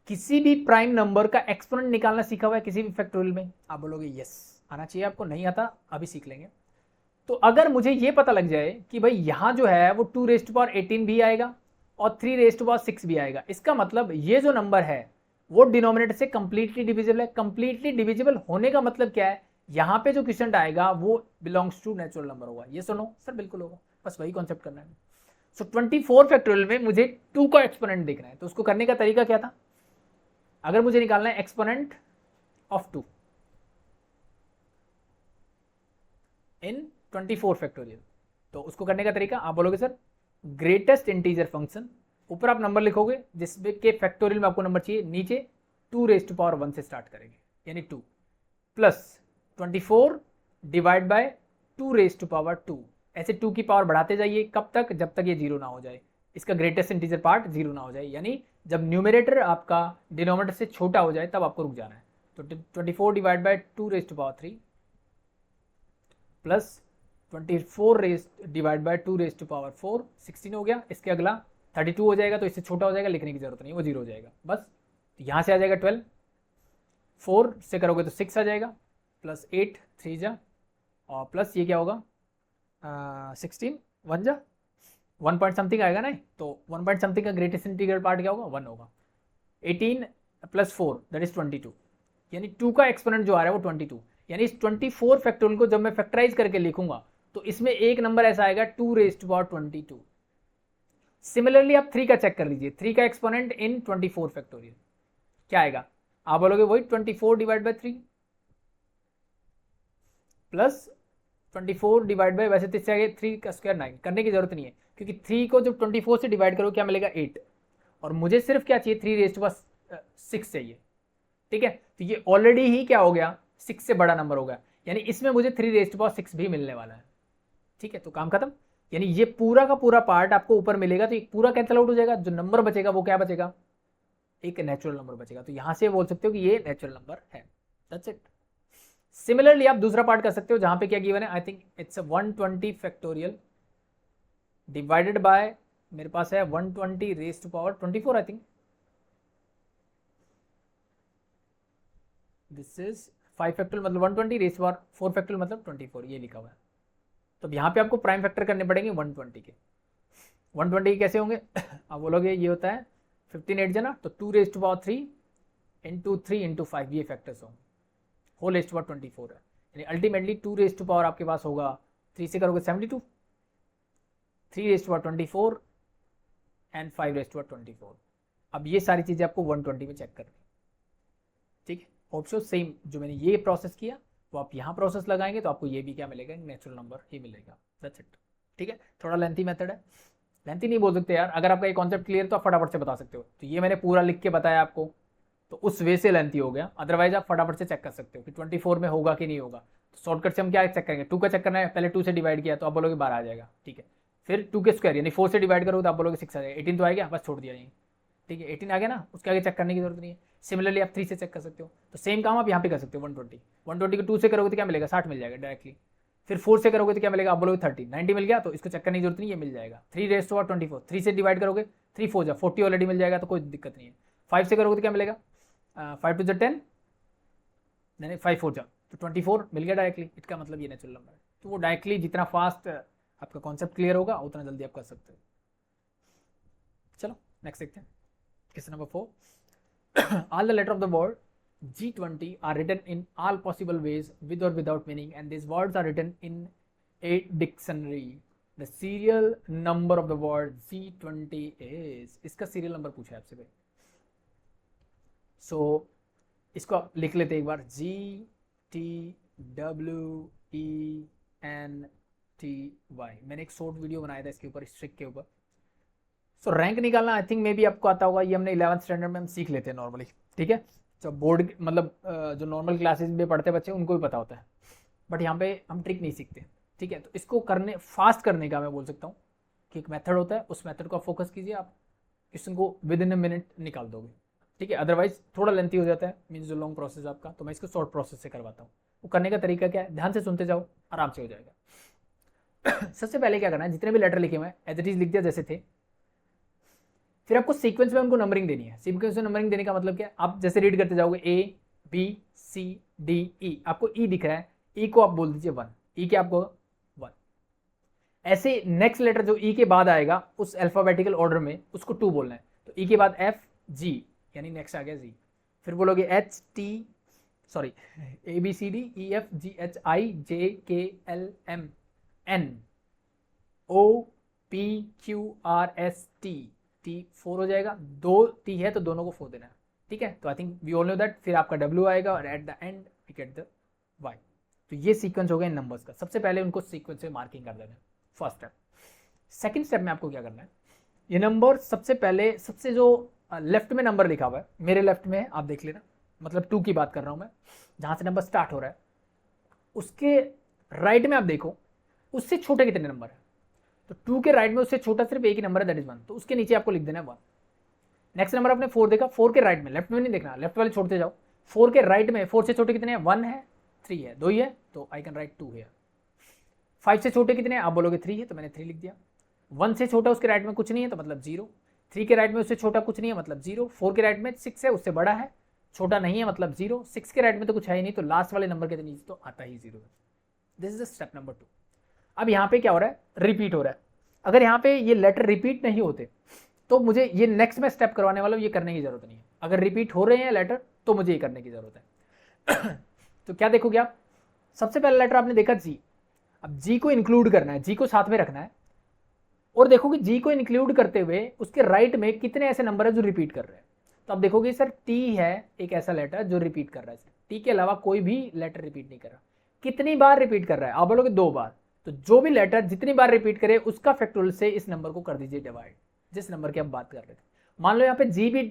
किसी भी प्राइम नंबर का एक्सपोनेंट निकालना सीखा हुआ है किसी भी फैक्टोरियल में? आप बोलोगे यस, आना चाहिए आपको, नहीं आता अभी सीख लेंगे। तो अगर मुझे ये पता लग जाए कि भाई यहाँ जो है वो 2⁻18 भी आएगा और 3⁻6 भी आएगा, इसका मतलब ये जो नंबर है वो डिनोमिनेटर से कंप्लीटली डिविजिबल है। कंप्लीटली डिविजिबल होने का मतलब क्या है, यहाँ पे जो क्वेश्चन आएगा वो बिलोंग्स टू नेचुरल नंबर होगा। ये सुनो सर, बिल्कुल होगा, बस वही कॉन्सेप्ट करना है। सो 24 फैक्टोरियल में मुझे 2 का एक्सपोनेंट देखना है, तो उसको करने का तरीका क्या था, अगर मुझे निकालना है एक्सपोनेंट ऑफ 2 इन 24 फैक्टोरियल, तो उसको करने का तरीका आप बोलोगे सर ग्रेटेस्ट इंटीजर फंक्शन, ऊपर आप नंबर लिखोगे जिसमें के फैक्टोरियल में आपको नंबर चाहिए, नीचे 2⁻1 से स्टार्ट करेंगे, यानी 2 प्लस 24 डिवाइड बाय 2⁻2, ऐसे 2 की पावर बढ़ाते जाइए, कब तक, जब तक ये जीरो ना हो जाए, इसका ग्रेटेस्ट इंटीजर पार्ट जीरो ना हो जाए, यानी जब न्यूमरेटर आपका डिनोमिनेटर से छोटा हो जाए तब आपको रुक जाना है। तो 24 divide by 2⁻3 plus 24 divide by 2⁻4 16 हो गया, इसके अगला 32 हो जाएगा, तो इससे छोटा हो जाएगा, लिखने की जरूरत नहीं, वो जीरो हो जाएगा बस। तो यहाँ से आ जाएगा 12, 4 से करोगे तो 6 आ जाएगा, प्लस 8 3 जा, और प्लस ये क्या होगा 16 1 जा, 1 पॉइंट समथिंग आएगा ना, तो 1 पॉइंट समथिंग का ग्रेटेस्ट इंटीग्रल पार्ट क्या होगा 1 होगा। 18 प्लस 4 दैट इज 22, यानी 2 का एक्सपोनेंट जो आ रहा है वो 22, यानी इस 24 फैक्टोरियल को जब मैं फैक्टराइज करके लिखूंगा तो इसमें एक नंबर ऐसा आएगा 2⁻22। सिमिलरली आप 3 का चेक कर लीजिए, 3 का एक्सपोनेंट इन 24 फैक्टोरियल क्या आएगा, आप बोलोगे वही 24 divide by 3 plus 24 divide by, वैसे तो इससे आगे 3 का स्क्वायर 9, करने की जरूरत नहीं है क्योंकि 3 को जब 24 से डिवाइड करो क्या मिलेगा 8, और मुझे सिर्फ क्या चाहिए 3⁻6 चाहिए, ठीक है। तो ये ऑलरेडी ही क्या हो गया 6 से बड़ा नंबर होगा, यानी इसमें मुझे 3⁻6 भी मिलने वाला है, ठीक है। तो काम खत्म, यानी ये पूरा का पूरा पार्ट आपको ऊपर मिलेगा, तो ये पूरा कैंसिल आउट हो जाएगा, जो नंबर बचेगा वो क्या बचेगा, एक नेचुरल नंबर बचेगा। तो यहां से बोल सकते हो कि ये नेचुरल नंबर है, दैट्स इट। सिमिलरली आप दूसरा पार्ट कर सकते हो जहां पे क्या गिवन है, I think it's 120 factorial divided bye, मेरे पास है 120⁻24 आई थिंक, दिस इज 5 फैक्टोरियल मतलब 120⁻4 फैक्टोरियल मतलब 24, ये लिखा हुआ है। तो यहाँ पे आपको प्राइम फैक्टर करने पड़ेंगे 120 के। 120 कैसे होंगे आप बोलोगे ये होता है 15 8 जना, तो 2⁻3 इंटू 3 इंटू 5 ये फैक्टर्स होंगे, होल रेस्ट पावर 24 है, यानी अल्टीमेटली 2 आपके पास होगा, 3 से करोगे 72, 3⁻24 एंड 5⁻24। अब ये सारी चीज़ें आपको 120 में चेक करनी, ठीक है। होप सो सेम जो मैंने ये प्रोसेस किया वो आप यहाँ प्रोसेस लगाएंगे तो आपको ये भी क्या मिलेगा, नेचुरल नंबर ही मिलेगा, दैट्स इट, ठीक है। थोड़ा लेंथी मेथड है, लेंथी नहीं बोल सकते यार, अगर आपका ये कॉन्सेप्ट क्लियर तो आप फटाफट से बता सकते हो। तो ये मैंने पूरा लिख के बताया आपको, तो उस वे से लेंथी हो गया, अदरवाइज आप फटाफट से चेक कर सकते हो कि 24 में होगा कि नहीं होगा। तो शॉर्टकट से हम क्या चेक करेंगे, 2 का चेक करना है, पहले 2 से डिवाइड किया तो आप बोलोगे 12 आ जाएगा, ठीक है। फिर 2 के स्क्वायर यानी 4 से डिवाइड करोगे तो आप बोलोगे 6 आ जाएगा, 18 तो आएगा, बस छोड़ दिया नहीं, ठीक है। 18 आ गया ना, उसके आगे चेक करने की जरूरत नहीं है। सिमिलरली आप 3 से चेक कर सकते हो, तो सेम काम आप यहाँ पे कर सकते हो। 120 को 2 से करोगे तो क्या मिलेगा 60 मिल जाएगा डायरेक्टली, फिर 4 से करोगे तो क्या मिलेगा, आप बोलोगे 30 90 मिल गया, तो इसको चेक करने की जरूरत नहीं, ये मिल जाएगा। 3⁻24 3 से डिवाइड करोगे 3 4 जा 40 ऑलरेडी मिल जाएगा, तो कोई दिक्कत नहीं है। 5 से करोगे तो क्या मिलेगा 5 2 10 नहीं 5 4 जा, तो 24 मिल गया डायरेक्टली, इसका मतलब ये नेचुरल नंबर है। तो वो डायरेक्टली जितना फास्ट आपका कॉन्सेप्ट क्लियर होगा उतना जल्दी आप कर सकते हो। चलो नेक्स्ट देखते हैं, question number 4। All the letter of the word G20 are written in all possible ways with or without meaning, and these words are written in a dictionary. The serial number of the word G20 is, इसका serial number पूछा है आपसे भाई। सो इसको आप लिख लेते एक बार, GTWENTY। मैंने एक शॉर्ट वीडियो बनाया था इसके ऊपर, इस ट्रिक के ऊपर। सो रैंक निकालना आई थिंक मे बी आपको आता होगा, ये हमने 11th स्टैंडर्ड में हम सीख लेते हैं नॉर्मली, ठीक है। तो बोर्ड मतलब जो नॉर्मल क्लासेस में पढ़ते बच्चे उनको भी पता होता है, बट यहाँ पे हम ट्रिक नहीं सीखते, ठीक है। तो इसको करने फास्ट करने का मैं बोल सकता हूँ कि एक मेथड होता है, उस मेथड को आप फोकस कीजिए, आप क्वेश्चन को विद इन अ मिनट निकाल दोगे, ठीक है। अदरवाइज थोड़ा लेंथी हो जाता है, मीन्स जो लॉन्ग प्रोसेस आपका, तो मैं इसको शॉर्ट प्रोसेस से करवाता हूँ। वो करने का तरीका क्या है, ध्यान से सुनते जाओ, आराम से हो जाएगा। सबसे पहले क्या करना है, जितने भी लेटर लिखे हुए हैं एज इट इज लिख दिया जैसे थे, फिर आपको सीक्वेंस में उनको नंबरिंग देनी है। सीक्वेंस में नंबरिंग देने का मतलब क्या है, आप जैसे रीड करते जाओगे A B C D E, आपको E दिख रहा है, E को आप बोल दीजिए 1, E क्या आपको 1, ऐसे नेक्स्ट लेटर जो ई के बाद आएगा उस अल्फाबेटिकल ऑर्डर में उसको 2 बोलना है। तो ई के बाद एफ जी यानी नेक्स्ट आ गया जी, फिर बोलोगे H T sorry A B C D E F G H I J K L M N O P Q R S T, T 4 हो जाएगा, 2 टी है तो दोनों को 4 देना है, ठीक है। तो I think we all know that, फिर आपका W आएगा और at the end we get the Y। तो ये सीक्वेंस हो गया इन नंबर्स का। सबसे पहले उनको सीक्वेंस में मार्किंग कर देना है, फर्स्ट स्टेप। सेकंड स्टेप में आपको क्या करना है, ये नंबर सबसे पहले सबसे जो लेफ्ट में नंबर लिखा हुआ है, मेरे लेफ्ट में है आप देख लेना, मतलब 2 की बात कर रहा हूं मैं, जहां से नंबर स्टार्ट हो रहा है उसके राइट में आप देखो उससे छोटे कितने नंबर है। तो 2 के राइट में उससे छोटा सिर्फ एक ही नंबर है, दैट इज 1, तो उसके नीचे आपको लिख देना है 1। नेक्स्ट नंबर आपने 4 देखा, 4 के राइट में, लेफ्ट में नहीं देखना, लेफ्ट वाले छोड़ते जाओ। 4 के राइट में 4 से छोटे कितने हैं, 1 है 3 है, 2 ही है तो आई कैन राइट 2 है। 5 से छोटे कितने हैं, आप बोलोगे 3 है तो मैंने 3 लिख दिया। 1 से छोटा उसके राइट में कुछ नहीं है तो मतलब 0। 3 के राइट में उससे छोटा कुछ नहीं है मतलब 0। 4 के राइट में 6 है उससे बड़ा है, छोटा नहीं है मतलब 0। 6 के राइट में तो कुछ है ही नहीं तो लास्ट वाले नंबर के नीचे तो आता ही 0 है। This is step number 2। अब यहाँ पे क्या हो रहा है, रिपीट हो रहा है। अगर यहाँ पे ये लेटर रिपीट नहीं होते तो मुझे ये नेक्स्ट में स्टेप करवाने वाला हूँ, ये करने की जरूरत नहीं है। अगर रिपीट हो रहे हैं लेटर तो मुझे ये करने की जरूरत है। तो क्या देखोगे आप, सबसे पहला लेटर आपने देखा जी, अब जी को इंक्लूड करना है, जी को साथ में रखना है, और देखोगे जी को इंक्लूड करते हुए उसके राइट में कितने ऐसे नंबर है जो रिपीट कर रहे हैं। तो अब देखोगे सर टी है एक ऐसा लेटर जो रिपीट कर रहा है, टी के अलावा कोई भी लेटर रिपीट नहीं कर रहा। कितनी बार रिपीट कर रहा है, आप बोलोगे 2 बार। तो जो भी लेटर जितनी बार रिपीट करे उसका फैक्टोरियल से इस नंबर को कर दीजिए डिवाइड, जिस नंबर की हम बात कर रहे थे। मान लो यहाँ पे जी भी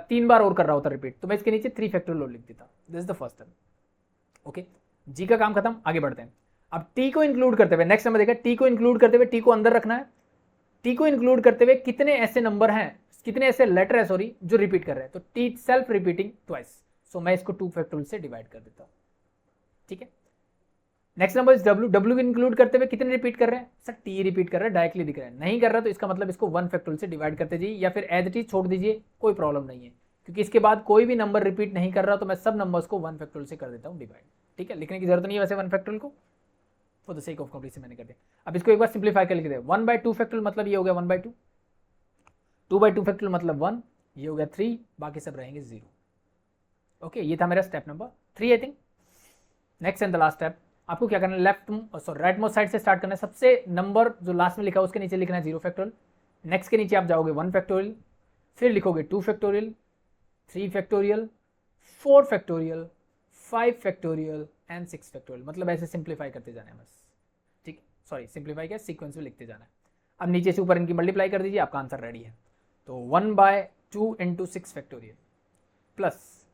3 बार और कर रहा होता रिपीट, तो मैं इसके नीचे 3 फैक्टोरियल और लिख देता। This is the first step. Okay, G का काम खत्म, आगे बढ़ते हैं। अब टी को इंक्लूड करते हुए नेक्स्ट नंबर देखा, टी को इंक्लूड करते हुए टी को अंदर रखना है। टी को इंक्लूड करते हुए कितने ऐसे नंबर हैं, कितने ऐसे लेटर है सॉरी जो रिपीट कर रहे हैं, तो टी सेल्फ रिपीटिंग ट्वाइस, सो मैं इसको 2 फैक्टोरियल से डिवाइड कर देता हूं, ठीक है। Next number is W, W include करते हुए कितने रिपीट कर रहे हैं, सर टी रिपीट कर रहा है, डायरेक्टली दिख रहा है, नहीं कर रहा तो इसका मतलब इसको 1 फैक्टोरियल से डिवाइड करते जाइए या फिर एज इट इज छोड़ दीजिए, कोई प्रॉब्लम नहीं है, क्योंकि इसके बाद कोई भी नंबर रिपीट नहीं कर रहा तो मैं सब नंबर्स को 1 फैक्टोरियल से कर देता हूं डिवाइड, ठीक है। लिखने की जरूरत नहीं है वैसे 1 फैक्टोरियल को, for the sake of completion मैंने कर दिया। अब इसको एक बार सिंप्लीफाई कर लिख दे, 1/2 फैक्टोरियल मतलब ये हो गया 1/2, 2/2 फैक्टोरियल मतलब 1, ये हो गया 3, बाकी सब रहेंगे 0। ओके, ये था मेरा step number 3 I think. Next and the last step, आपको क्या करना है, left sorry right most side से स्टार्ट करना है। सबसे नंबर जो लास्ट में लिखा है उसके नीचे लिखना है 0 फैक्टोरियल, नेक्स्ट के नीचे आप जाओगे 1 फैक्टोरियल, फिर लिखोगे 2 factorial, 3 factorial, 4 factorial, 5 factorial and 6 factorial, मतलब ऐसे सिंप्लीफाई करते जाना है बस, ठीक है। सॉरी सिंप्लीफाई क्या, सीक्वेंस में लिखते जाना है। अब नीचे से ऊपर इनकी मल्टीप्लाई कर दीजिए, आपका आंसर रेडी है। तो 1/2 into 6 factorial plus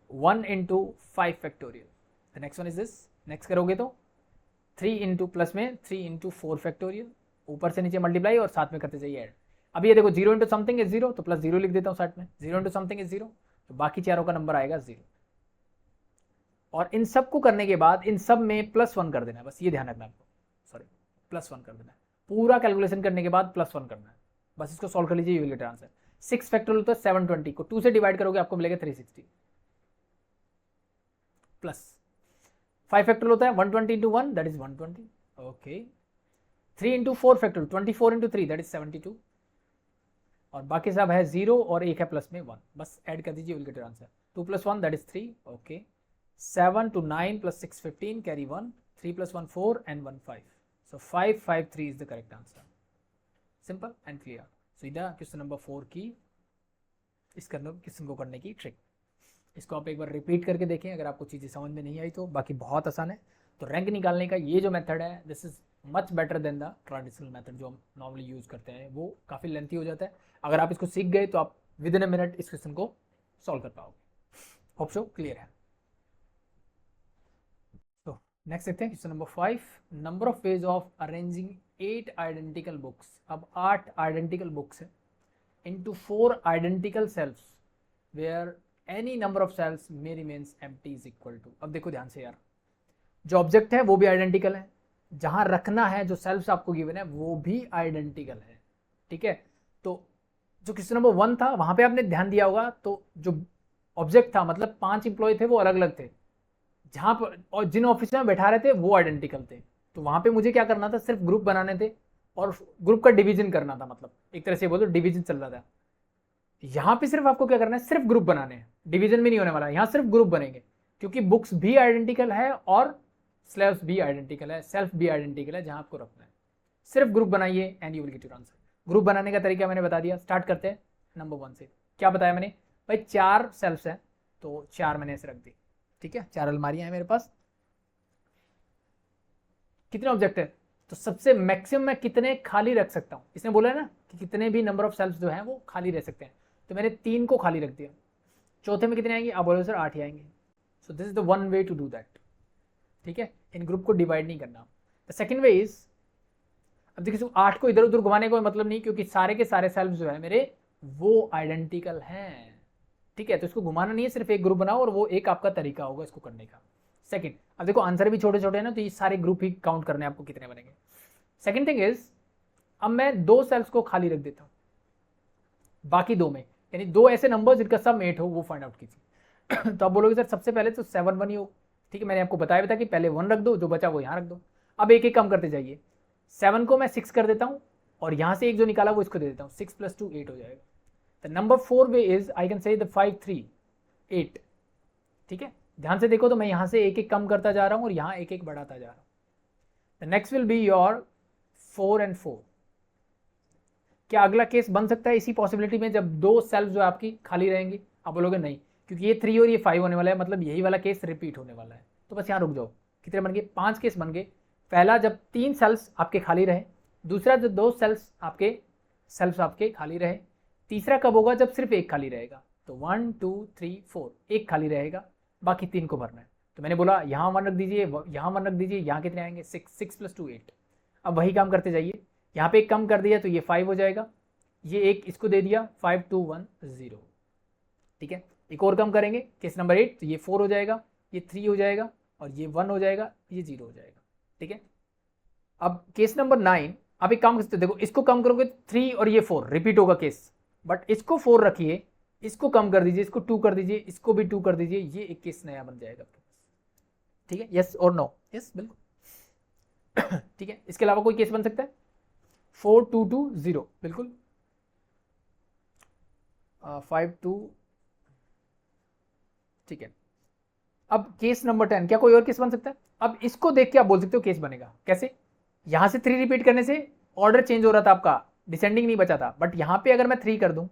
1 into 5 factorial, the next one is this, next करोगे तो 3 इंटू प्लस में 3 इंटू 4 फैक्टोरियल, ऊपर से नीचे मल्टीप्लाई और साथ में करते जाइए ऐड। अब ये देखो 0 इंटू समथिंग इज 0, तो प्लस 0 लिख देता हूँ साथ में, 0 इंटू समथिंग इज 0, तो बाकी चारों का नंबर आएगा 0। और इन सब को करने के बाद इन सब में +1 कर देना है, बस ये ध्यान रखना आपको, सॉरी +1 कर देना है, पूरा कैलकुलेशन करने के बाद +1 करना है, बस इसको सॉल्व कर लीजिए, you will get answer. 6 factorial तो 720 को 2 से डिवाइड करोगे आपको मिलेगा 360, प्लस 5 फैक्टोरियल होता है 120 into 1 that is 120, okay. 3 into 4 factorial 24 into 3 that is 72, और बाकी सब है 0 और एक है प्लस में 1, बस ऐड कर दीजिए, will get answer. 2 + 1 that is 3, okay. 7 to 9 + 6 15 carry 1, 3 + 1 4 and 1 5, so 553 is the correct answer, simple and clear। so इधर क्वेश्चन नंबर 4 की इस क्वेश्चन को करने की ट्रिक, इसको आप एक बार रिपीट करके देखें अगर आपको चीज़ें समझ में नहीं आई तो, बाकी बहुत आसान है। तो रैंक निकालने का ये जो मेथड है this is much better than the traditional method जो हम नॉर्मली यूज़ करते हैं, वो काफ़ी लेंथी हो जाता है। अगर आप इसको सीख गए तो आप विद इन अ मिनट इस क्वेश्चन को सॉल्व कर पाओगे। होप सो क्लियर है। तो नेक्स्ट देखते हैं question number 5, number of ways of arranging 8 identical books. अब 8 आइडेंटिकल बुक्स है into 4 identical cells where any number of cells may remains empty is equal to। अब देखो ध्यान से यार, जो ऑब्जेक्ट है वो भी आइडेंटिकल है, जहां रखना है जो सेल्स आपको गिवन है वो भी आइडेंटिकल है, ठीक है। तो जो क्वेश्चन नंबर 1 था वहां पे आपने ध्यान दिया होगा, तो जो ऑब्जेक्ट था मतलब 5 इंप्लॉय थे वो अलग अलग थे, जहां पर और जिन ऑफिस में बैठा रहे थे वो आइडेंटिकल थे। तो वहां पे मुझे क्या करना था, सिर्फ ग्रुप बनाने थे, और ग्रुप का डिवीजन करना था, मतलब एक तरह से बोलो डिवीजन चल रहा था। यहाँ पे सिर्फ आपको क्या करना है, सिर्फ ग्रुप बनाने हैं, डिवीजन भी नहीं होने वाला, यहाँ सिर्फ ग्रुप बनेंगे, क्योंकि बुक्स भी आइडेंटिकल है और स्लैब्स भी आइडेंटिकल है, सेल्फ भी आइडेंटिकल है। जहाँ आपको रखना है सिर्फ ग्रुप बनाइए and you will get your answer. Group बनाने का तरीका मैंने बता दिया। स्टार्ट करते हैं नंबर 1 से। क्या बताया मैंने भाई, 4 सेल्फ्स हैं तो 4 मैंने ऐसे रख दी, ठीक है। 4 अलमारियां हैं मेरे पास। कितने ऑब्जेक्ट है, तो सबसे मैक्सिमम मैं कितने खाली रख सकता हूँ, इसने बोला है ना कि कितने भी नंबर ऑफ सेल्फ्स जो हैं वो खाली रह सकते हैं, तो मैंने 3 को खाली रख दिया। चौथे में कितने आएंगे, आप बोलो सर 8 ही आएंगे। So this is the one way to do that, ठीक है। इन ग्रुप को डिवाइड नहीं करना। द सेकंड वे इज, अब देखिए 8 को इधर उधर घुमाने का कोई मतलब नहीं, क्योंकि सारे के सारे सेल्फ जो है मेरे वो आइडेंटिकल हैं, ठीक है। तो इसको घुमाना नहीं है, सिर्फ एक ग्रुप बनाओ और वो एक आपका तरीका होगा इसको करने का। सेकंड, अब देखो आंसर भी छोटे छोटे हैं ना, तो ये सारे ग्रुप ही काउंट करने आपको कितने बनेंगे। सेकंड थिंग इज, अब मैं 2 सेल्स को खाली रख देता हूं बाकी 2 में, यानी 2 ऐसे नंबर जिनका सम 8 हो वो फाइंड आउट कीजिए। तो आप बोलोगे सर सबसे पहले तो 7 1 ही हो, ठीक है। मैंने आपको बताया था कि पहले 1 रख दो, जो बचा वो यहाँ रख दो। अब एक एक कम करते जाइए। 7 को मैं 6 कर देता हूँ और यहाँ से एक जो निकाला वो इसको दे देता हूँ, 6 + 2 8 हो जाएगा। The number 4 way is, I can से द 5 3 8, ठीक है। ध्यान से देखो तो मैं यहाँ से एक एक कम करता जा रहा हूँ और यहाँ एक एक बढ़ाता जा रहा हूँ। The next will be your 4 and 4। क्या अगला केस बन सकता है इसी पॉसिबिलिटी में, जब 2 सेल्फ जो आपकी खाली रहेंगी? आप बोलोगे नहीं, क्योंकि ये 3 और ये 5 होने वाला है, मतलब यही वाला केस रिपीट होने वाला है। तो बस यहाँ रुक जाओ। कितने बन गए, 5 केस बन गए। पहला जब 3 सेल्स आपके खाली रहे, दूसरा जब 2 सेल्फ आपके खाली रहे, तीसरा कब होगा, जब सिर्फ एक खाली रहेगा। तो 1 2 3 4 एक खाली रहेगा, बाकी 3 को भरना है। तो मैंने बोला यहाँ 1 रख दीजिए, यहाँ 1 रख दीजिए, यहाँ कितने आएंगे 6 6 + 2 8। अब वही काम करते जाइए, यहाँ पे एक कम कर दिया तो ये 5 हो जाएगा, ये एक इसको दे दिया 5 2 1 0, ठीक है। एक और कम करेंगे केस नंबर 8, तो ये 4 हो जाएगा, ये 3 हो जाएगा और ये 1 हो जाएगा, ये 0 हो जाएगा, ठीक है। अब केस नंबर 9, आप एक काम कर सकते हो, देखो इसको कम करोगे 3 और ये 4 रिपीट होगा केस, बट इसको 4 रखिए, इसको कम कर दीजिए, इसको 2 कर दीजिए, इसको भी 2 कर दीजिए, ये एक केस नया बन जाएगा आपके पास, ठीक है। यस और नो, यस बिल्कुल, ठीक है। इसके अलावा कोई केस बन सकता है? 4 2 2 0 बिल्कुल, 5 2, ठीक है। अब केस नंबर 10, क्या कोई और केस बन सकता है? अब इसको देख के आप बोल सकते हो केस बनेगा कैसे। यहां से 3 रिपीट करने से ऑर्डर चेंज हो रहा था आपका, डिसेंडिंग नहीं बचा था, बट यहां पे अगर मैं 3 कर दूं,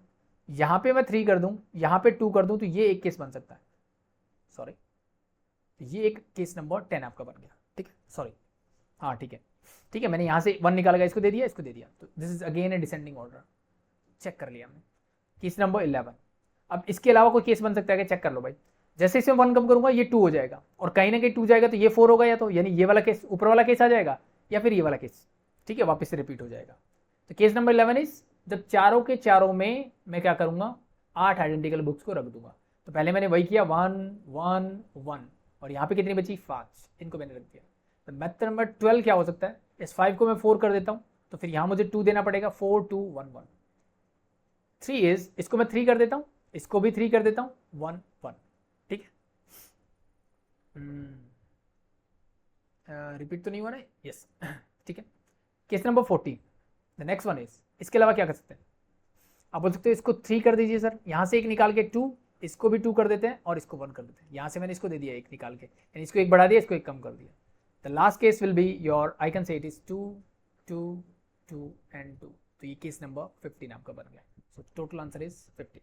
यहां पे मैं 3 कर दूं, यहां पे 2 कर दूं, तो ये एक केस बन सकता है। सॉरी, ये एक केस नंबर 10 आपका बन गया, ठीक है। सॉरी, हाँ ठीक है, ठीक है। मैंने यहां से 1 निकाला, इसको दे दिया, इसको दे दिया, तो this is again a descending order, check कर लिया हमने। Case number 11। अब इसके अलावा कोई केस बन सकता है क्या, चेक कर लो भाई। जैसे इसमें 1 कम करूंगा ये 2 हो जाएगा, और कहीं ना कहीं 2 जाएगा तो ये 4 होगा, या तो यानी ये वाला केस ऊपर वाला केस आ जाएगा, या फिर ये वाला केस, ठीक है, वापस से रिपीट हो जाएगा। तो केस नंबर 11 इज, जब चारों के चारों में मैं क्या करूंगा, 8 आइडेंटिकल बुक्स को रख दूंगा। तो पहले मैंने वही किया, 1 1 1, और यहाँ पे कितनी बची 5, इनको मैंने रख दिया। तो मेथड नंबर 12 क्या हो सकता है, इस 5 को मैं 4 कर देता हूँ, तो फिर यहाँ मुझे 2 देना पड़ेगा, 4 2 1 1। 3 इज, इसको मैं 3 कर देता हूँ, इसको भी 3 कर देता हूँ, 1 1, ठीक है। रिपीट तो नहीं हुआ ना, यस, ठीक है। Case number 14, the next one is, इसके अलावा क्या कर सकते हैं? आप बोल सकते हो इसको 3 कर दीजिए सर, यहाँ से एक निकाल के 2, इसको भी 2 कर देते हैं और इसको 1 कर देते हैं। यहाँ से मैंने इसको दे दिया एक निकाल के, यानी इसको एक बढ़ा दिया, इसको एक कम कर दिया। The last case will be your, I can से इट इज 2 2 2 and 2। तो ये केस नंबर 15 आपका बन गया। So total answer is 15।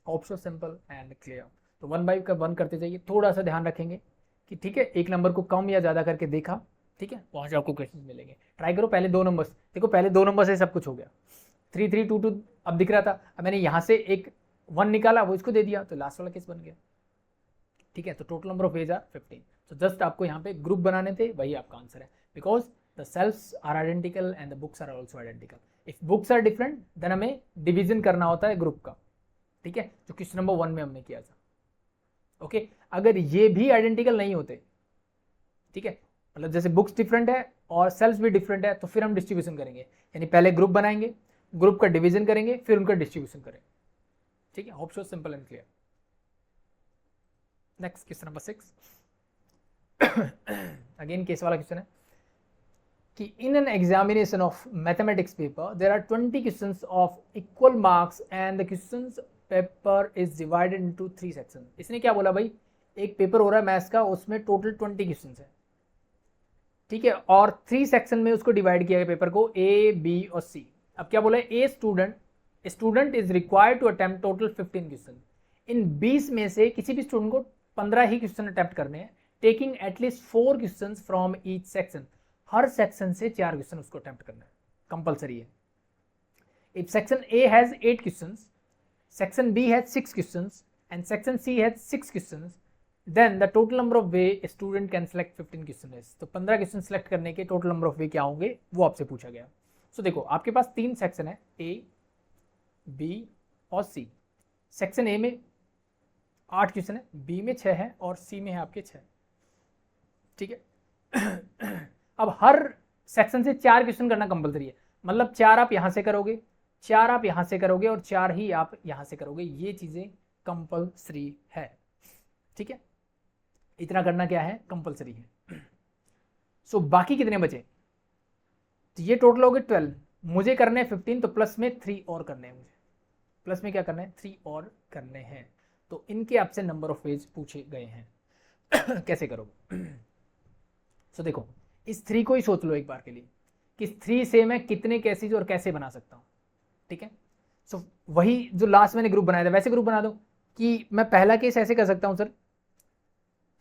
Option simple and clear. तो 1 बाई 1 करते जाइए, थोड़ा सा ध्यान रखेंगे कि ठीक है, एक नंबर को कम या ज़्यादा करके देखा, ठीक है, वहाँ से आपको क्वेश्चन मिलेंगे। ट्राई करो पहले 2 नंबर्स, देखो पहले 2 नंबर से सब कुछ हो गया, 3 3 2 2 अब दिख रहा था, अब मैंने यहाँ से एक 1 निकाला, वो इसको दे दिया, तो लास्ट वाला केस बन गया, ठीक है। तो total number of ways are 15। तो जस्ट आपको यहाँ पे ग्रुप बनाने थे, वही आपका आंसर है, because the shelves are identical and the books are also identical. If books are different then हमें डिवीजन करना होता है ग्रुप का, ठीक है, जो क्वेश्चन नंबर 1 में हमने किया था। ओके, अगर ये भी आइडेंटिकल नहीं होते, ठीक है, मतलब जैसे बुक्स डिफरेंट है और सेल्स भी डिफरेंट है, तो फिर हम डिस्ट्रीब्यूशन करेंगे, यानी पहले ग्रुप बनाएंगे, ग्रुप का डिवीजन करेंगे, फिर उनका डिस्ट्रीब्यूशन करेंगे, ठीक है। Hope so simple and clear. Next question number 6, again case वाला क्वेश्चन है। कि in an examination of mathematics paper there are 20 questions of equal marks and the questions paper is divided into 3 section. इसने क्या बोला भाई, एक paper हो रहा है मैथ्स का, उसमें टोटल 20 क्वेश्चंस है, ठीक है, और 3 सेक्शन में उसको डिवाइड किया गया पेपर को, ए बी और सी। अब क्या बोला है, a student is required to attempt total 15 question. इन 20 में से किसी भी स्टूडेंट को 15 ही क्वेश्चन अटेम्प्ट करने हैं, taking at least 4 question from each section. हर सेक्शन से 4 क्वेश्चन उसको अटेम्प्ट करना है, कंपलसरी है। If section A has 8 questions, section B has 6 questions and section C has 6 questions, then the total number of ways student can select 15 question. तो 15 question select करने के total number of वे क्या होंगे वो आपसे पूछा गया। सो देखो आपके पास 3 सेक्शन है, ए बी और सी। सेक्शन ए में 8 क्वेश्चन है, बी में 6 है और सी में है आपके 6, ठीक है। अब हर सेक्शन से 4 क्वेश्चन करना कंपलसरी है, मतलब 4 आप यहां से करोगे, 4 आप यहां से करोगे और 4 ही आप यहां से करोगे, ये चीजें कंपलसरी है, ठीक है। इतना करना क्या है, कंपलसरी है। सो बाकी कितने बचे, तो ये टोटल हो गए 12, मुझे करने हैं 15, तो प्लस में 3 और करने हैं, मुझे प्लस में क्या करना है, 3 और करने हैं। तो इनके आपसे नंबर ऑफ वेज पूछे गए हैं। कैसे करोगे, सो देखो इस 3 को ही सोच लो एक बार के लिए कि 3 से मैं कितने केसेज और कैसे बना सकता हूं, ठीक है। सो वही जो लास्ट मैंने ग्रुप बनाया था वैसे ग्रुप बना दो कि मैं पहला केस ऐसे कर सकता हूं सर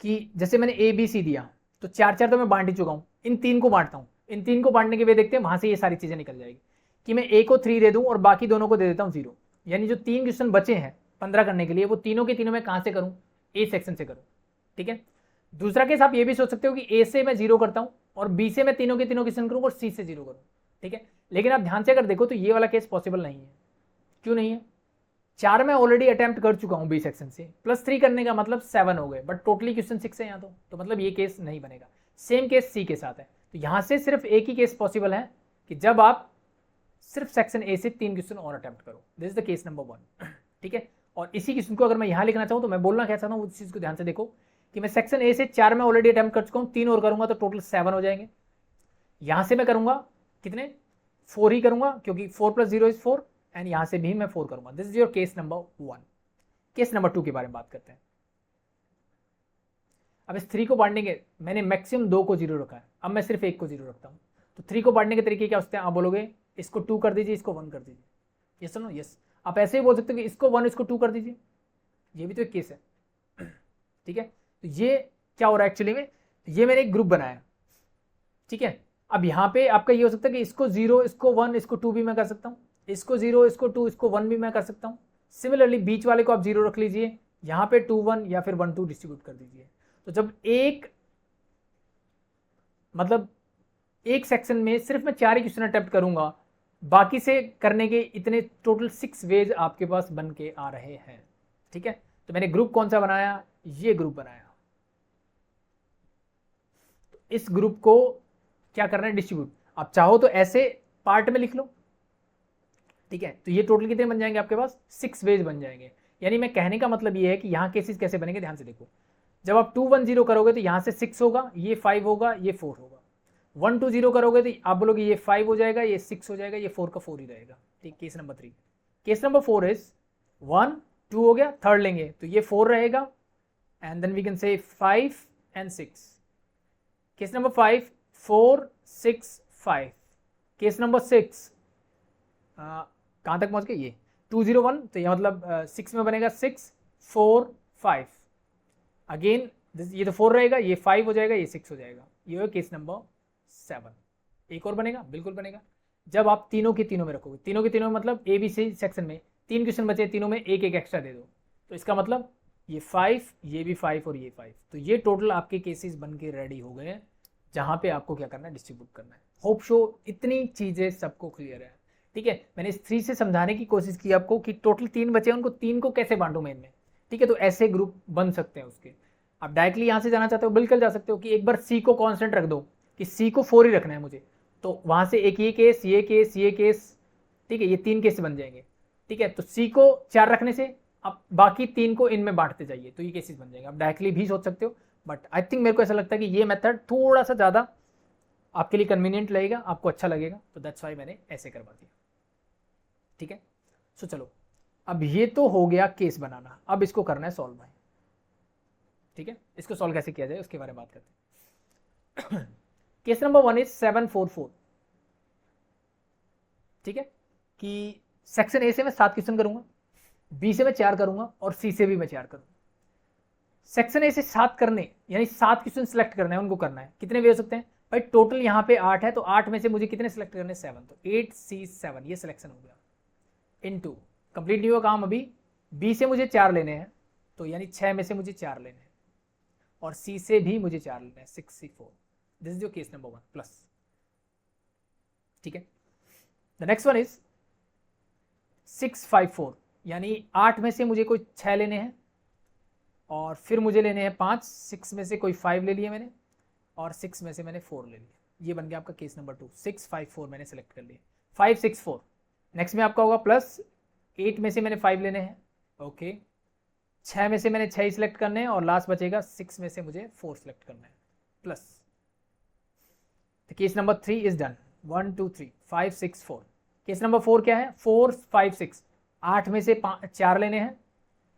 कि जैसे मैंने ए बी सी दिया, तो 4-4 तो मैं बांट ही चुका हूं, इन 3 को बांटता हूं, इन 3 को बांटने के वे देखते हैं वहां से ये सारी चीजें निकल जाएगी कि मैं ए को 3 दे दूं और बाकी दोनों को दे देता हूं 0, यानी जो 3 क्वेश्चन बचे हैं 15 करने के लिए, वो तीनों के तीनों मैं कहां से करूं, ए सेक्शन से करूं, ठीक है। दूसरा केस आप ये भी सोच सकते हो कि ए से मैं 0 करता हूं और बी से मैं तीनों के तीनों क्वेश्चन करूं और सी से 0 करूं, ठीक है। लेकिन आप ध्यान से अगर देखो तो ये वाला केस पॉसिबल नहीं है। क्यों नहीं है, 4 मैं ऑलरेडी अटेम्प्ट कर चुका हूं बी सेक्शन से, प्लस 3 करने का मतलब 7 हो गए, बट टोटली क्वेश्चन 6 है यहाँ, तो मतलब ये केस नहीं बनेगा। सेम केस सी के साथ है, तो यहां से सिर्फ एक ही केस पॉसिबल है कि जब आप सिर्फ सेक्शन ए से 3 क्वेश्चन और अटेम्प्ट करो, this is the case number 1, ठीक है। और इसी क्वेश्चन को अगर मैं यहां लिखना चाहूं तो मैं बोलना क्या चाहता हूं उस चीज को ध्यान से देखो कि मैं सेक्शन ए से 4 में ऑलरेडी अटेम्प्ट कर चुका हूं, 3 और करूंगा तो टोटल 7 हो जाएंगे। यहां से मैं करूंगा कितने, 4 ही करूंगा क्योंकि 4 + 0 = 4, एंड यहां से भी मैं 4 करूंगा। This is your case number 1। Case number 2 के बारे में बात करते हैं। अब इस 3 को बांटने के मैंने मैक्सिमम 2 को 0 रखा है, अब मैं सिर्फ 1 को 0 रखता हूँ। तो 3 को बांटने के तरीके क्या होते हैं, आप बोलोगे इसको 2 कर दीजिए, इसको 1 कर दीजिए, यस सुनो यस। आप ऐसे ही बोल सकते हो कि इसको 1 इसको 2 कर दीजिए, ये भी तो एक केस है, ठीक है। तो ये क्या हो रहा है एक्चुअली में, ये मैंने एक ग्रुप बनाया, ठीक है। अब यहाँ पे आपका ये हो सकता है कि इसको 0 इसको 1 इसको 2 भी मैं कर सकता हूँ, इसको 0 इसको 2 इसको 1 भी मैं कर सकता हूँ। सिमिलरली बीच वाले को आप 0 रख लीजिए, यहाँ पे 2 1 या फिर 1 2 डिस्ट्रीब्यूट कर दीजिए। तो जब एक सेक्शन में सिर्फ मैं 4 ही क्वेश्चन अटेम्प्ट करूंगा, बाकी से करने के इतने टोटल 6 वेज आपके पास बन के आ रहे हैं, ठीक है। तो मैंने ग्रुप कौन सा बनाया, ये ग्रुप बनाया। तो इस ग्रुप को क्या करना है, डिस्ट्रीब्यूट। आप चाहो तो ऐसे पार्ट में लिख लो, ठीक है। तो ये टोटल कितने बन जाएंगे आपके पास, 6 वेज बन जाएंगे। यानी मैं कहने का मतलब ये है कि यहाँ केसेस कैसे बनेंगे, ध्यान से देखो। जब आप 2 1 0 करोगे तो यहाँ से 6 होगा, ये 5 होगा, ये 4 होगा। 1 2 0 करोगे तो आप बोलोगे ये 5 हो जाएगा, ये 6 हो जाएगा, ये 4 का 4 ही रहेगा, ठीक। Case number 3। Case number 4 is 1 2 हो गया, थर्ड लेंगे तो ये 4 रहेगा, and then we can say 5 and 6। Case number 5 4 6 5। Case number 6 कहाँ तक पहुंच गए, ये 2 0 1, तो ये मतलब 6 में बनेगा 6 4 5। अगेन ये तो 4 रहेगा, ये 5 हो जाएगा, ये 6 हो जाएगा। ये है केस नंबर 7। एक और बनेगा, बिल्कुल बनेगा, जब आप तीनों के तीनों में रखोगे। तीनों के तीनों मतलब ए बी सी सेक्शन में 3 क्वेश्चन बचे, तीनों में एक एक एक्स्ट्रा दे दो, तो इसका मतलब ये 5, ये भी 5 और ये 5। तो ये टोटल आपके केसेस बन के रेडी हो गए, जहां पे आपको क्या करना है, डिस्ट्रीब्यूट करना है। होप शो इतनी चीजें सबको क्लियर है, ठीक है। मैंने इस 3 से समझाने की कोशिश की आपको कि टोटल 3 बचे, उनको 3 को कैसे बांटू मेन में, ठीक है। तो ऐसे ग्रुप बन सकते हैं उसके। आप डायरेक्टली यहाँ से जाना चाहते हो, बिल्कुल जा सकते हो कि एक बार सी को कांस्टेंट रख दो कि सी को 4 ही रखना है मुझे, तो वहां से एक ये केस ये केस ये केस, ठीक है, ये 3 केस बन जाएंगे, ठीक है। तो सी को 4 रखने से अब बाकी 3 को इनमें बांटते जाइए, तो ये केसेस बन जाएंगे। आप डायरेक्टली भी सोच सकते हो, बट आई थिंक मेरे को ऐसा लगता है कि ये मेथड थोड़ा सा ज़्यादा आपके लिए कन्वीनियंट लगेगा, आपको अच्छा लगेगा, तो दैट्स वाई मैंने ऐसे करवा दिया। ठीक है, सो चलो अब ये तो हो गया केस बनाना, अब इसको करना है सॉल्व भाई। ठीक है, इसको सॉल्व कैसे किया जाए उसके बारे में बात करते हैं। Case number 1 is 744। ठीक है, कि सेक्शन ए से मैं 7 क्वेश्चन करूंगा, बी से मैं 4 करूंगा और सी से भी मैं 4 करूंगा। सेक्शन ए से 7 करने यानी 7 क्वेश्चन सिलेक्ट करना है, उनको करना है। कितने वे हो सकते हैं भाई? टोटल यहाँ पे 8 है, तो 8 में से मुझे कितने सिलेक्ट करने? 7, तो 8C7 ये सिलेक्शन हो गया। इनटू कंप्लीट नहीं हुआ काम अभी, बी से मुझे 4 लेने हैं, तो यानी 6 में से मुझे 4 लेने हैं, और सी से भी मुझे 4 लेने हैं, 64। This is your case number 1 plus. ठीक है, द नेक्स्ट वन इज 654, यानी 8 में से मुझे कोई 6 लेने हैं, और फिर मुझे लेने हैं 5, 6 में से कोई 5 ले लिए मैंने, और 6 में से मैंने 4 ले लिया। ये बन गया आपका केस नंबर 2। 654 मैंने सेलेक्ट कर लिया, 564। नेक्स्ट में आपका होगा प्लस 8 में से मैंने 5 लेने हैं, ओके, 6 में से मैंने 6 सिलेक्ट करने हैं, और लास्ट बचेगा 6 में से मुझे 4 सिलेक्ट करना है, plus. Case number 3 is done. 1 2 3 5 6 4। Case number 4 क्या है? 4 5 6। 8 में से 4 लेने हैं,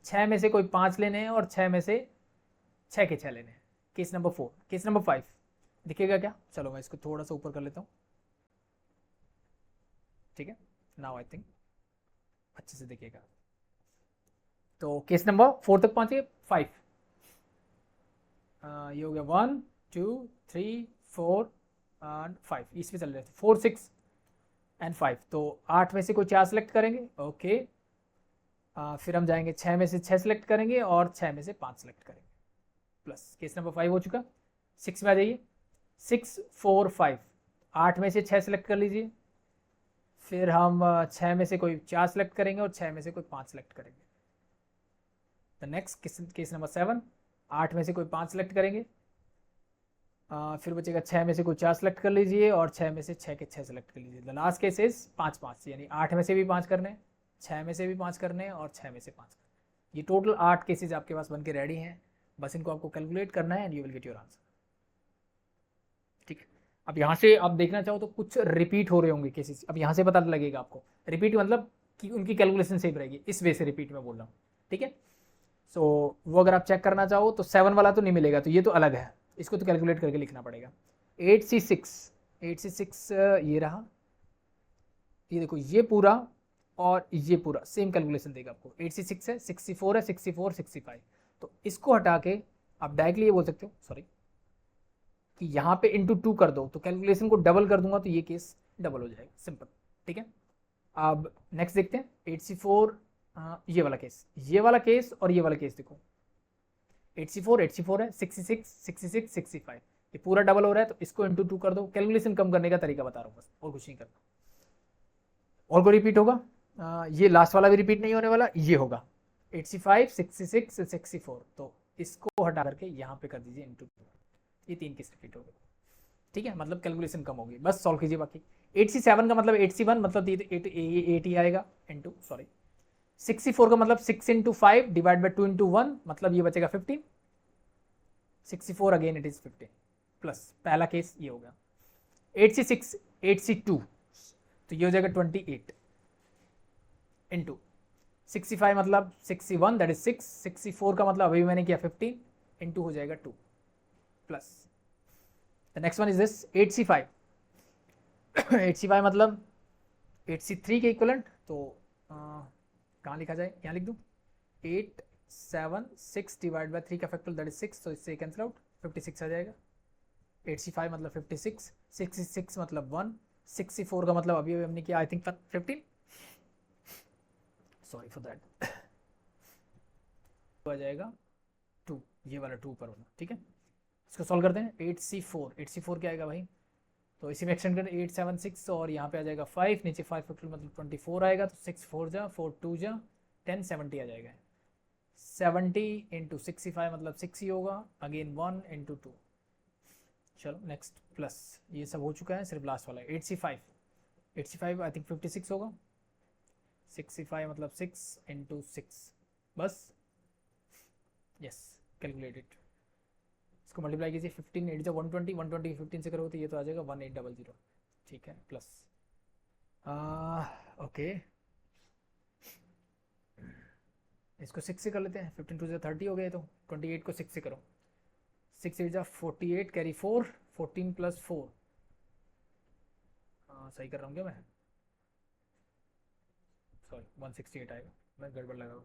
6 में से कोई 5 लेने हैं, और 6 में से 6 के 6 लेने हैं। Case number 4। केस नंबर 5 दिखेगा क्या? चलो मैं इसको थोड़ा सा ऊपर कर लेता हूँ। ठीक है, नाउ आई थिंक अच्छे से दिखेगा। तो केस नंबर 4 तक पहुंचे, 5 ये हो गया 1 2 3 4 एंड 5, इसमें चल रहे थे 4 6 एंड 5। तो 8 में से कोई 4 सेलेक्ट करेंगे, ओके, फिर हम जाएंगे 6 में से 6 सेलेक्ट करेंगे, और 6 में से 5 सेलेक्ट करेंगे, प्लस। केस नंबर 5 हो चुका। 6 में आ जाइए, 6 4 5। 8 में से 6 सेलेक्ट कर लीजिए, फिर हम 6 में से कोई 4 सेलेक्ट करेंगे, और 6 में से कोई 5 सेलेक्ट करेंगे। The next case number 7। 8 में से कोई 5 सेलेक्ट करेंगे, फिर बचेगा 6 में से कोई 4 सेलेक्ट कर लीजिए, और 6 में से 6 के 6 सेलेक्ट कर लीजिए। द लास्ट केस इज 5 5, यानी 8 में से भी 5 करने, 6 में से भी 5 करने, और 6 में से 5 करने। ये टोटल 8 केसेज आपके पास बन के रेडी हैं, बस इनको आपको कैलकुलेट करना है and you will get your answer. ठीक है, अब यहाँ से आप देखना चाहो तो कुछ रिपीट हो रहे होंगे केसेस, अब यहाँ से पता लगेगा आपको। रिपीट मतलब कि उनकी कैलकुलेशन सेम रहेगी, इस वे से रिपीट में बोल रहा हूँ। ठीक है, सो वो अगर आप चेक करना चाहो तो 7 वाला तो नहीं मिलेगा, तो ये तो अलग है, इसको तो कैलकुलेट करके लिखना पड़ेगा। 8C6 ये रहा, ये देखो ये पूरा और ये पूरा सेम कैलकुलेशन देगा आपको। 8C6 है, 64 है, 64 65। तो इसको हटा के आप डायरेक्टली ये बोल सकते हो, सॉरी, कि यहाँ पे इंटू 2 कर दो, तो कैलकुलेशन को डबल कर दूंगा, तो ये केस डबल हो जाएगा, सिंपल। ठीक है, अब नेक्स्ट देखते हैं 8C4, ये वाला केस, ये वाला केस और ये वाला केस देखो। 8C4 है, 66 66 65, ये पूरा डबल हो रहा है, तो इसको इंटू 2 कर दो। कैलकुलेशन कम करने का तरीका बता रहा हूँ बस, और कुछ नहीं करना। और को रिपीट होगा, ये लास्ट वाला भी रिपीट नहीं होने वाला, ये होगा 85 66 64। तो इसको हटा करके यहाँ पे कर दीजिए इंटू 2, ये 3 केस रिपीट हो गए। ठीक है, मतलब कैलकुलेशन कम होगी, बस सॉल्व कीजिए बाकी। 8C7 का मतलब 8C1 मतलब 8 ही आएगा, इंटू सॉरी 64 का मतलब 6 इंटू 5 डिवाइड बाई 2 इंटू 1, मतलब ये बचेगा 15। 64 अगेन इट इज 15, प्लस पहला केस ये हो गया। 8C6 8C2, तो ये हो जाएगा 28 इंटू 65 मतलब 61 दैट इज 6। 64 का मतलब अभी मैंने किया 15 इंटू हो जाएगा 2, plus. The next one is this 8C5 8C5 मतलब 8C3 के इक्वलेंट, तो कहाँ लिखा जाए, यहाँ लिख दूँ। 8 7 6 डिवाइड बाई 3 का फैक्टर दैट इज 6, तो इससे कैंसिल आउट, 56 आ जाएगा। 8C5 मतलब 56, 66 मतलब 1, 64 का मतलब अभी हमने किया I think 15, sorry for that, आ जाएगा 2, ये वाला 2 पर होना। ठीक है, इसको सॉल्व करते हैं। 8C4 क्या आएगा भाई, तो इसी में एक्सटेंड करें 8 7 6, और यहाँ पे आ जाएगा 5, नीचे 5 फैक्टर मतलब 24 आएगा, तो 6 4 जा 4 2 जा 10 70 आ जाएगा। 70 इंटू 65 मतलब 6 ही होगा, अगेन 1 इंटू 2। चलो नेक्स्ट, प्लस ये सब हो चुका है, सिर्फ लास्ट वाला है 8C5 आई थिंक 56 होगा। 65 मतलब 6 इंटू 6, बस, यस कैलकुलेटेड। इसको मल्टीप्लाई कीजिए 15 8 जा 120, 120 15 से करोगे तो ये तो आ जाएगा 1800, ठीक है, प्लस ओके इसको 6 से कर लेते हैं, 15 2 से 30 हो गए, तो 28 को 6 से करो, 6 8 जा 48 कैरी 4 14 प्लस 4, सही कर रहा हूँ क्या मैं, सॉरी 168 आएगा, मैं गड़बड़ लगा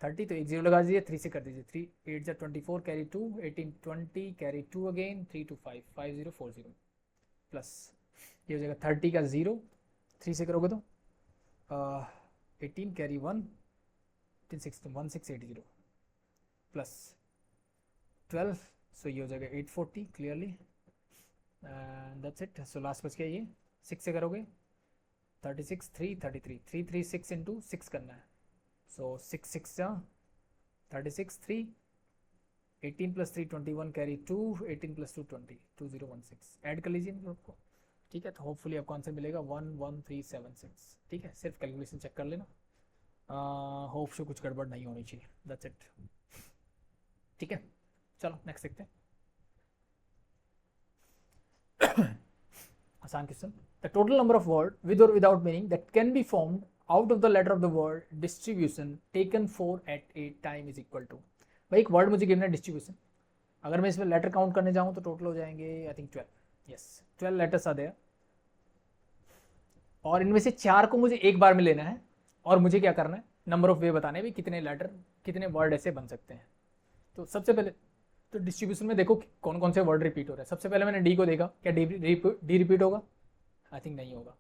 30, तो एक जीरो लगा दीजिए, 3 से कर दीजिए, 3 8 जा 24 कैरी 2 18 20 कैरी 2 अगेन 3 2 5 5040 प्लस ये हो जाएगा 30 का 0, 3 से करोगे तो 18 कैरी 1 1680 प्लस 12, सो ये हो जाएगा 840 clearly, that's it. So last बच गया ये, 6 से करोगे 36 3 33 3 3 6 इंटू 6 करना है, सो 6 6 जा 36 3 18 प्लस 3 21 कैरी 2 18 प्लस 2 20 2016 ऐड कर लीजिए इन सबको, ठीक है, तो होपफुली आपको आंसर मिलेगा 11376, ठीक है, सिर्फ कैलकुलेशन चेक कर लेना, होप से कुछ गड़बड़ नहीं होनी चाहिए, दैट्स इट, ठीक है, चलो नेक्स्ट देखते हैं। आसान question, the total number of word with और without meaning that can be formed out of the letter of the word distribution taken 4 at a time is equal to, भाई एक word मुझे गिवन है distribution, अगर मैं इसमें letter count करने जाऊँ तो टोटल हो जाएंगे I think 12, yes 12 letters are there, और इनमें से 4 को मुझे एक बार में लेना है, और मुझे क्या करना है, नंबर ऑफ वे बताने भी कितने लेटर कितने वर्ड ऐसे बन सकते हैं। तो सबसे पहले तो डिस्ट्रीब्यूशन में देखो कौन कौन से वर्ड रिपीट हो रहे हैं, सबसे पहले मैंने डी को देखा, क्या डी रिपीट होगा, आई थिंक नहीं होगा,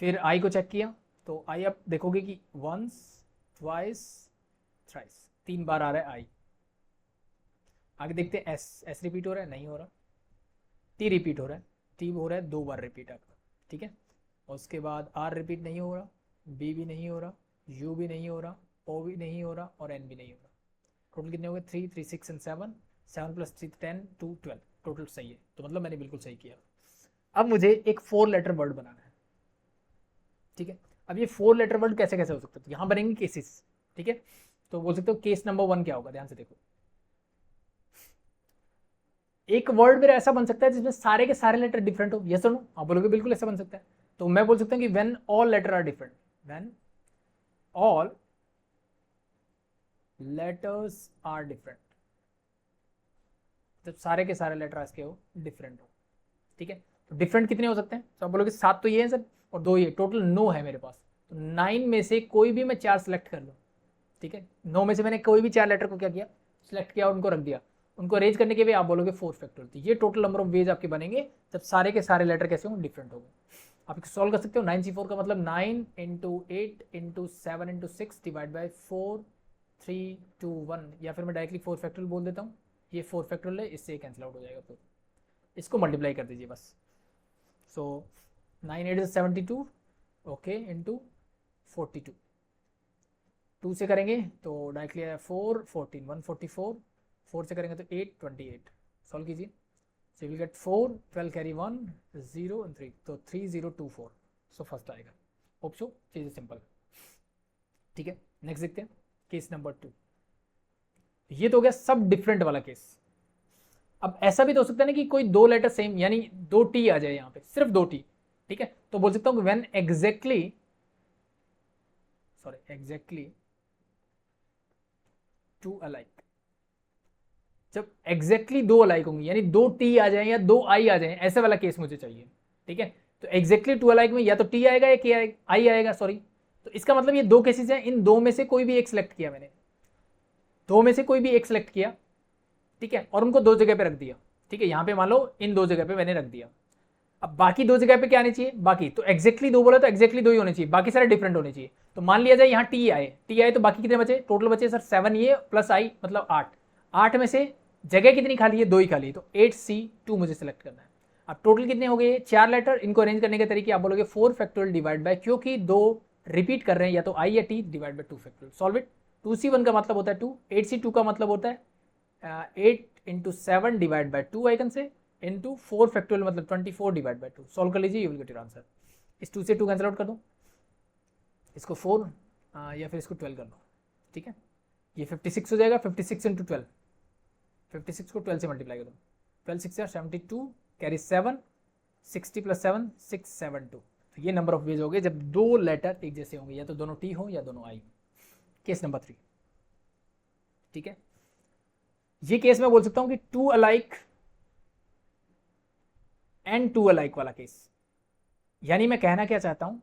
फिर आई को चेक किया, तो आई आप देखोगे कि वंस ट्वाइस थ्राइस 3 बार आ रहा है आई, आगे देखते हैं एस रिपीट हो रहा है, नहीं हो रहा, टी रिपीट हो रहा है, टी हो रहा है 2 बार रिपीट आपका, ठीक है, और उसके बाद आर रिपीट नहीं हो रहा, बी भी नहीं हो रहा, यू भी नहीं हो रहा, ओ भी नहीं हो रहा, और एन भी नहीं हो रहा, टोटल कितने हो गए 3 3 6 एंड 7 7 प्लस 3 10 2 12, टोटल सही है, तो मतलब मैंने बिल्कुल सही किया। अब मुझे एक 4 लेटर वर्ड बनाना है, ठीक है, अब ये 4 लेटर वर्ड कैसे कैसे हो सकते हैं, तो यहाँ बनेंगे केसेस, ठीक है, तो बोल सकते हो केस नंबर 1 क्या होगा, ध्यान से देखो, एक वर्ड मेरा ऐसा बन सकता है जिसमें सारे के सारे लेटर डिफरेंट हो, यस और नो, आप बोलोगे बिल्कुल ऐसा बन सकता है, तो मैं बोल सकता हूँ कि when all letter are different, when all letters are different, जब सारे के सारे लेटर आज के हो डिफरेंट हो, ठीक है, तो डिफरेंट कितने हो सकते हैं, तो आप बोलोगे 7 तो ये है सर और 2 ये, टोटल 9 है मेरे पास, तो 9 में से कोई भी मैं 4 सेलेक्ट कर लूँ, ठीक है, 9 में से मैंने कोई भी 4 लेटर को क्या किया, सिलेक्ट किया और उनको रख दिया, उनको अरेंज करने के लिए आप बोलोगे 4 फैक्टोरियल, तो ये टोटल नंबर ऑफ वेज आपके बनेंगे जब सारे के सारे लेटर कैसे होंगे, डिफरेंट होंगे। आप इसको सॉल्व कर सकते हो, 9C4 का मतलब 9 into 8 into 7 into 6 divide by 4 3 2 1, या फिर मैं डायरेक्टली 4 फैक्टोरियल बोल देता हूँ, ये 4 फैक्टोरियल है, इससे कैंसिल आउट हो जाएगा, तो इसको मल्टीप्लाई कर दीजिए बस, सो 9 8 72 ओके इंटू 42, 2 से करेंगे तो डायरेक्टली आया 4 14 144, 4 से करेंगे तो 8 28, सॉल्व कीजिए, so will get 4 12 carry 1 0 and 3, तो 3024, सो फर्स्ट आएगा, होप सो चीज़ें सिंपल, ठीक है, नेक्स्ट देखते हैं केस नंबर 2, ये तो हो गया सब डिफरेंट वाला केस। अब ऐसा भी तो हो सकता है ना कि कोई 2 लेटर सेम, यानी 2 टी आ जाए यहाँ पे, सिर्फ 2 टी, ठीक है, तो बोल सकता हूँ व्हेन एग्जैक्टली 2 अलाइक, जब एग्जैक्टली 2 अलाइक होंगे, यानी 2 टी आ जाए या 2 आई आ जाए, ऐसे वाला केस मुझे चाहिए, ठीक है, तो एग्जैक्टली 2 अलाइक में या तो टी आएगा या के आई आएगा, सॉरी, तो इसका मतलब ये 2 केसेस हैं, इन 2 में से कोई भी एक सिलेक्ट किया मैंने, 2 में से कोई भी एक सिलेक्ट किया, ठीक है, और उनको 2 जगह पे रख दिया, ठीक है, यहाँ पे मान लो इन 2 जगह पे मैंने रख दिया, अब बाकी 2 जगह पे क्या आनी चाहिए, बाकी तो एग्जैक्टली 2 बोला तो एग्जैक्टली 2 ही होने चाहिए, बाकी सारे डिफरेंट होने चाहिए, तो मान लिया जाए यहाँ टी आए तो बाकी कितने बचे, टोटल बचे सर 7 ये प्लस आई मतलब 8, 8 में से जगह कितनी खाली है, 2 ही खाली है, तो 8C2 मुझे सेलेक्ट करना है। अब टोटल कितने हो गए, 4 लेटर, इनको अरेंज करने के तरीके आप बोलोगे 4 फैक्टोरियल डिवाइड बाय, क्योंकि 2 रिपीट कर रहे हैं या तो आई या T, divide by 2 factorial, solve it, 2C1 का मतलब होता है 2, 8C2 का मतलब होता है 8 इंटू 7 डिवाइड बाय 2 आइकन से इंटू 4 फैक्टोरियल मतलब 24 डिवाइड बाय 2, सॉल्व कर लीजिए, you will get your answer. इस 2 से 2 कैंसिल आउट कर दो, इसको 4 या फिर इसको 12 कर लो, ठीक है, ये 56 हो जाएगा, 56 इंटू 12 56 को 12 से मल्टीप्लाई करो, 12 6 72, कैरी 7, 60 + 7 672। तो ये नंबर ऑफ वेज हो गए जब दो लेटर एक जैसे होंगे, या तो दोनों टी हो या दोनों आई हो। केस नंबर 3, ठीक है। ये केस मैं बोल सकता हूं कि 2 अलाइक एंड 2 अलाइक वाला केस। यानी मैं कहना क्या चाहता हूं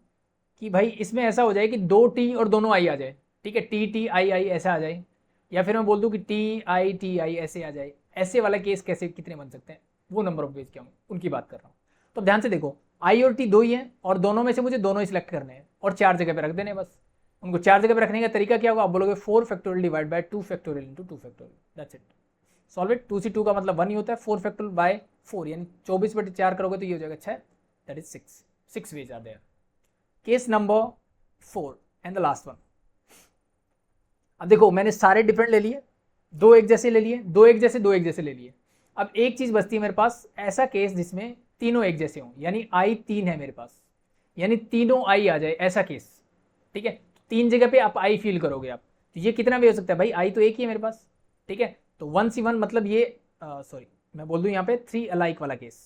कि भाई इसमें ऐसा हो जाए कि दो टी और दोनों आई आ जाए, ठीक है, टी टी आई आई ऐसा आ जाए, या फिर मैं बोल दूं कि टी आई ऐसे आ जाए। ऐसे वाला केस कैसे कितने बन सकते हैं, वो नंबर ऑफ वेज क्या होंगे उनकी बात कर रहा हूं। तो ध्यान से देखो, आई और टी दो ही हैं और दोनों में से मुझे दोनों ही सिलेक्ट करने हैं और 4 जगह पे रख देने बस। उनको 4 जगह पे रखने का तरीका क्या होगा, आप बोलोगे 4 factorial divide by 2 factorial into 2 factorial, that's it. Solve it. 2 से 2 का मतलब 1 ही होता है, 4 फैक्टोरियल बाय 4 यानी 24/4 करोगे तो ये हो जाएगा 6, that is 6 ways are there. Case number 4 and the last one. अब देखो मैंने सारे डिफरेंट ले लिए, दो एक जैसे ले लिए, दो एक जैसे, दो एक जैसे ले लिए। अब एक चीज बचती है मेरे पास, ऐसा केस जिसमें तीनों एक जैसे हों, यानी आई 3 है मेरे पास, यानी तीनों आई आ जाए, ऐसा केस, ठीक है। 3 जगह पे आप आई फील करोगे आप, तो ये कितना वे हो सकता है भाई, आई तो एक ही है मेरे पास, ठीक है। तो 1C1 मतलब ये सॉरी मैं बोल दूं यहाँ पे 3 अलाइक वाला केस।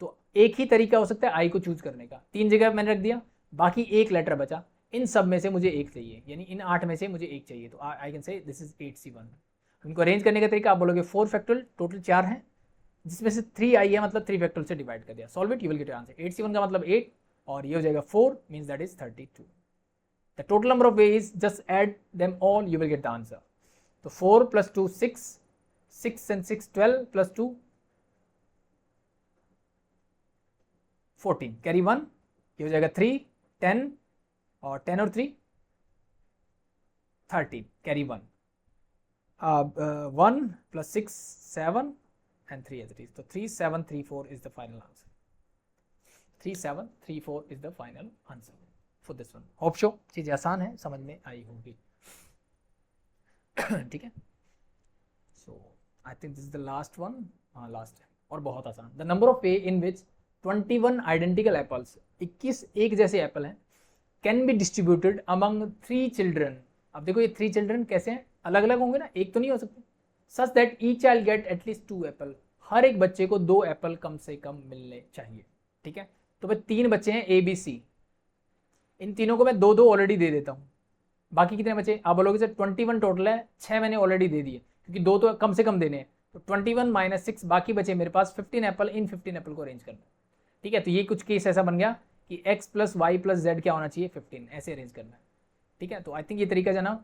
तो एक ही तरीका हो सकता है आई को चूज करने का, 3 जगह मैंने रख दिया, बाकी एक लेटर बचा, इन सब में से मुझे एक चाहिए, यानी इन 8 में से मुझे एक चाहिए, तो आई कैन से दिस इज 8C1। इनको अरेंज करने का तरीका आप बोलोगे 4 फैक्टोरियल, टोटल 4 है, जिसमें से 3 आई है, मतलब 3 फैक्टोरियल से डिवाइड कर दिया, solve it, you will get answer. 8C1 का मतलब 8 और ये हो जाएगा 4, means that is 32। The total number of veg, just add them all, you will get the answer. तो 4 + 2 6, 6 and 6 12 + 2 14, कैरी 1, ये हो जाएगा 3 10 और 10 और 3 13, carry 1, 1 + 6 7 and 3 as it is, तो 3734 is the final answer। 3734 is the final answer for this one। Hope so चीजें आसान है, समझ में आई होगी। ठीक है, so I think this is the last one. हाँ लास्ट है और बहुत आसान। The number of way in which 21 identical apples, 21 एक जैसे एप्पल हैं, can be distributed among 3 children. अब देखो ये 3 चिल्ड्रन कैसे हैं, अलग अलग होंगे ना, एक तो नहीं हो सकते। Such that each child get at least 2 apple, हर एक बच्चे को 2 एप्पल कम से कम मिलने चाहिए, ठीक है। तो भाई 3 बच्चे हैं A B C, इन तीनों को मैं 2-2 ऑलरेडी दे देता हूँ। बाकी कितने बचे, आप बोलोगे सर 21 टोटल है, 6 मैंने ऑलरेडी दे दिए क्योंकि 2 तो कम से कम देने हैं, तो 21 - 6 बाकी बचे मेरे पास 15 एप्पल, इन 15 एप्पल को अरेंज करना, ठीक है। तो ये कुछ केस ऐसा बन गया कि x + y + z क्या होना चाहिए 15, ऐसे अरेंज करना है, ठीक है। तो आई थिंक ये तरीका जाना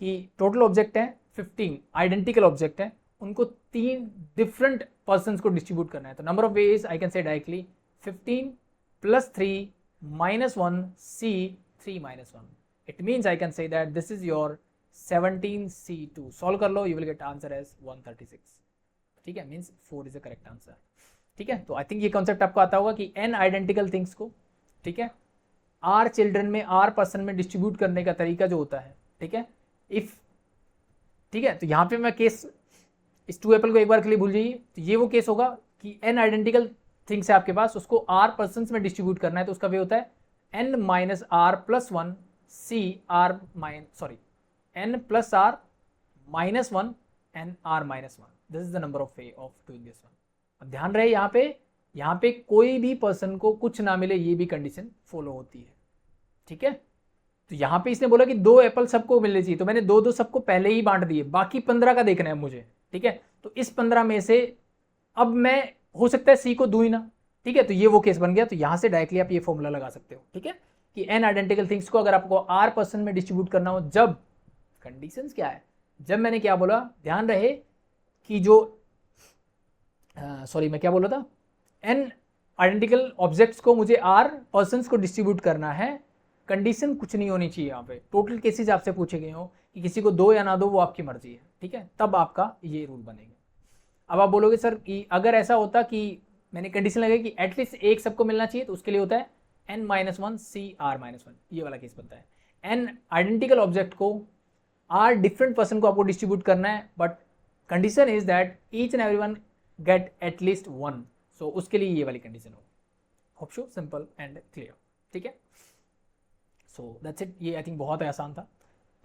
कि टोटल ऑब्जेक्ट है 15 आइडेंटिकल ऑब्जेक्ट है, उनको 3 डिफरेंट पर्सन्स को डिस्ट्रीब्यूट करना है। तो number of ways I can say directly 15 + 3 - 1 C 3 - 1, it means I can say that this is your 17C2। Solve कर लो, you will get answer as 136, ठीक है, means 4 is the correct answer, ठीक है। तो आई थिंक ये concept आपको आता होगा कि n आइडेंटिकल थिंग्स को, ठीक है, r चिल्ड्रन में, r पर्सन में डिस्ट्रीब्यूट करने का तरीका जो होता है, ठीक है, इफ, ठीक है। तो यहाँ पे मैं केस इस 2 एप्पल को एक बार के लिए भूल जाइए, तो ये वो केस होगा कि n आइडेंटिकल थिंग्स है आपके पास, उसको r पर्सन में डिस्ट्रीब्यूट करना है, तो उसका वे होता है n - r + 1 C r sorry n + r - 1 n r - 1, this is the number of way of doing this one. अब ध्यान रहे यहाँ पे कोई भी पर्सन को कुछ ना मिले, ये भी कंडीशन फॉलो होती है, ठीक है। तो यहाँ पे इसने बोला कि 2 एप्पल सबको मिलने चाहिए, तो मैंने 2-2 सबको पहले ही बांट दिए, बाकी 15 का देखना है मुझे, ठीक है। तो इस 15 में से अब मैं हो सकता है C को दूं ही ना, ठीक है, तो ये वो केस बन गया। तो यहाँ से डायरेक्टली आप ये फॉर्मूला लगा सकते हो, ठीक है, कि n आइडेंटिकल थिंग्स को अगर आपको r पर्सन में डिस्ट्रीब्यूट करना हो, जब कंडीशंस क्या है, जब मैंने क्या बोला, ध्यान रहे कि जो सॉरी मैं क्या बोल रहा था, n आइडेंटिकल ऑब्जेक्ट्स को मुझे r पर्सन्स को डिस्ट्रीब्यूट करना है, कंडीशन कुछ नहीं होनी चाहिए। यहाँ पे टोटल केसेस आपसे पूछे गए हो कि किसी को दो या ना दो, वो आपकी मर्जी है, ठीक है, तब आपका ये रूल बनेगा। अब आप बोलोगे सर कि अगर ऐसा होता कि मैंने कंडीशन लगाई कि एटलीस्ट एक सबको मिलना चाहिए, तो उसके लिए होता है n - 1 C r - 1, ये वाला केस बनता है। n आइडेंटिकल ऑब्जेक्ट को r डिफरेंट पर्सन को आपको डिस्ट्रीब्यूट करना है, but condition is that each and everyone get at least 1, सो उसके लिए ये वाली कंडीशन हो। Hope so simple and clear, ठीक है। सो दैट्स इट, ये आई थिंक बहुत आसान था।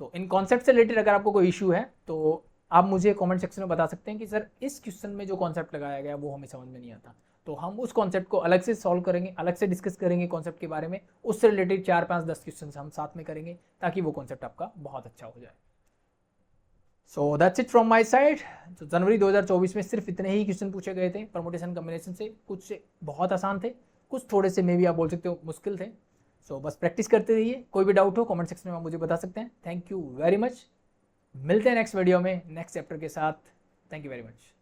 तो इन कॉन्सेप्ट से रिलेटेड अगर आपको कोई इशू है तो आप मुझे कमेंट सेक्शन में बता सकते हैं कि सर इस क्वेश्चन में जो कॉन्सेप्ट लगाया गया वो हमें समझ में नहीं आता, तो हम उस कॉन्सेप्ट को अलग से सॉल्व करेंगे, अलग से डिस्कस करेंगे कॉन्सेप्ट के बारे में, उससे रिलेटेड 4, 5, 10 क्वेश्चन हम साथ में करेंगे ताकि वो कॉन्सेप्ट आपका बहुत अच्छा हो जाए। So that's it from my side. तो जनवरी 2024 में सिर्फ इतने ही क्वेश्चन पूछे गए थे परमुटेशन कॉम्बिनेशन से, कुछ बहुत आसान थे, कुछ थोड़े से मे भी आप बोल सकते हो मुश्किल थे। सो बस प्रैक्टिस करते रहिए, कोई भी डाउट हो कमेंट सेक्शन में आप मुझे बता सकते हैं। थैंक यू वेरी मच, मिलते हैं नेक्स्ट वीडियो में नेक्स्ट चैप्टर के साथ। Thank you very much.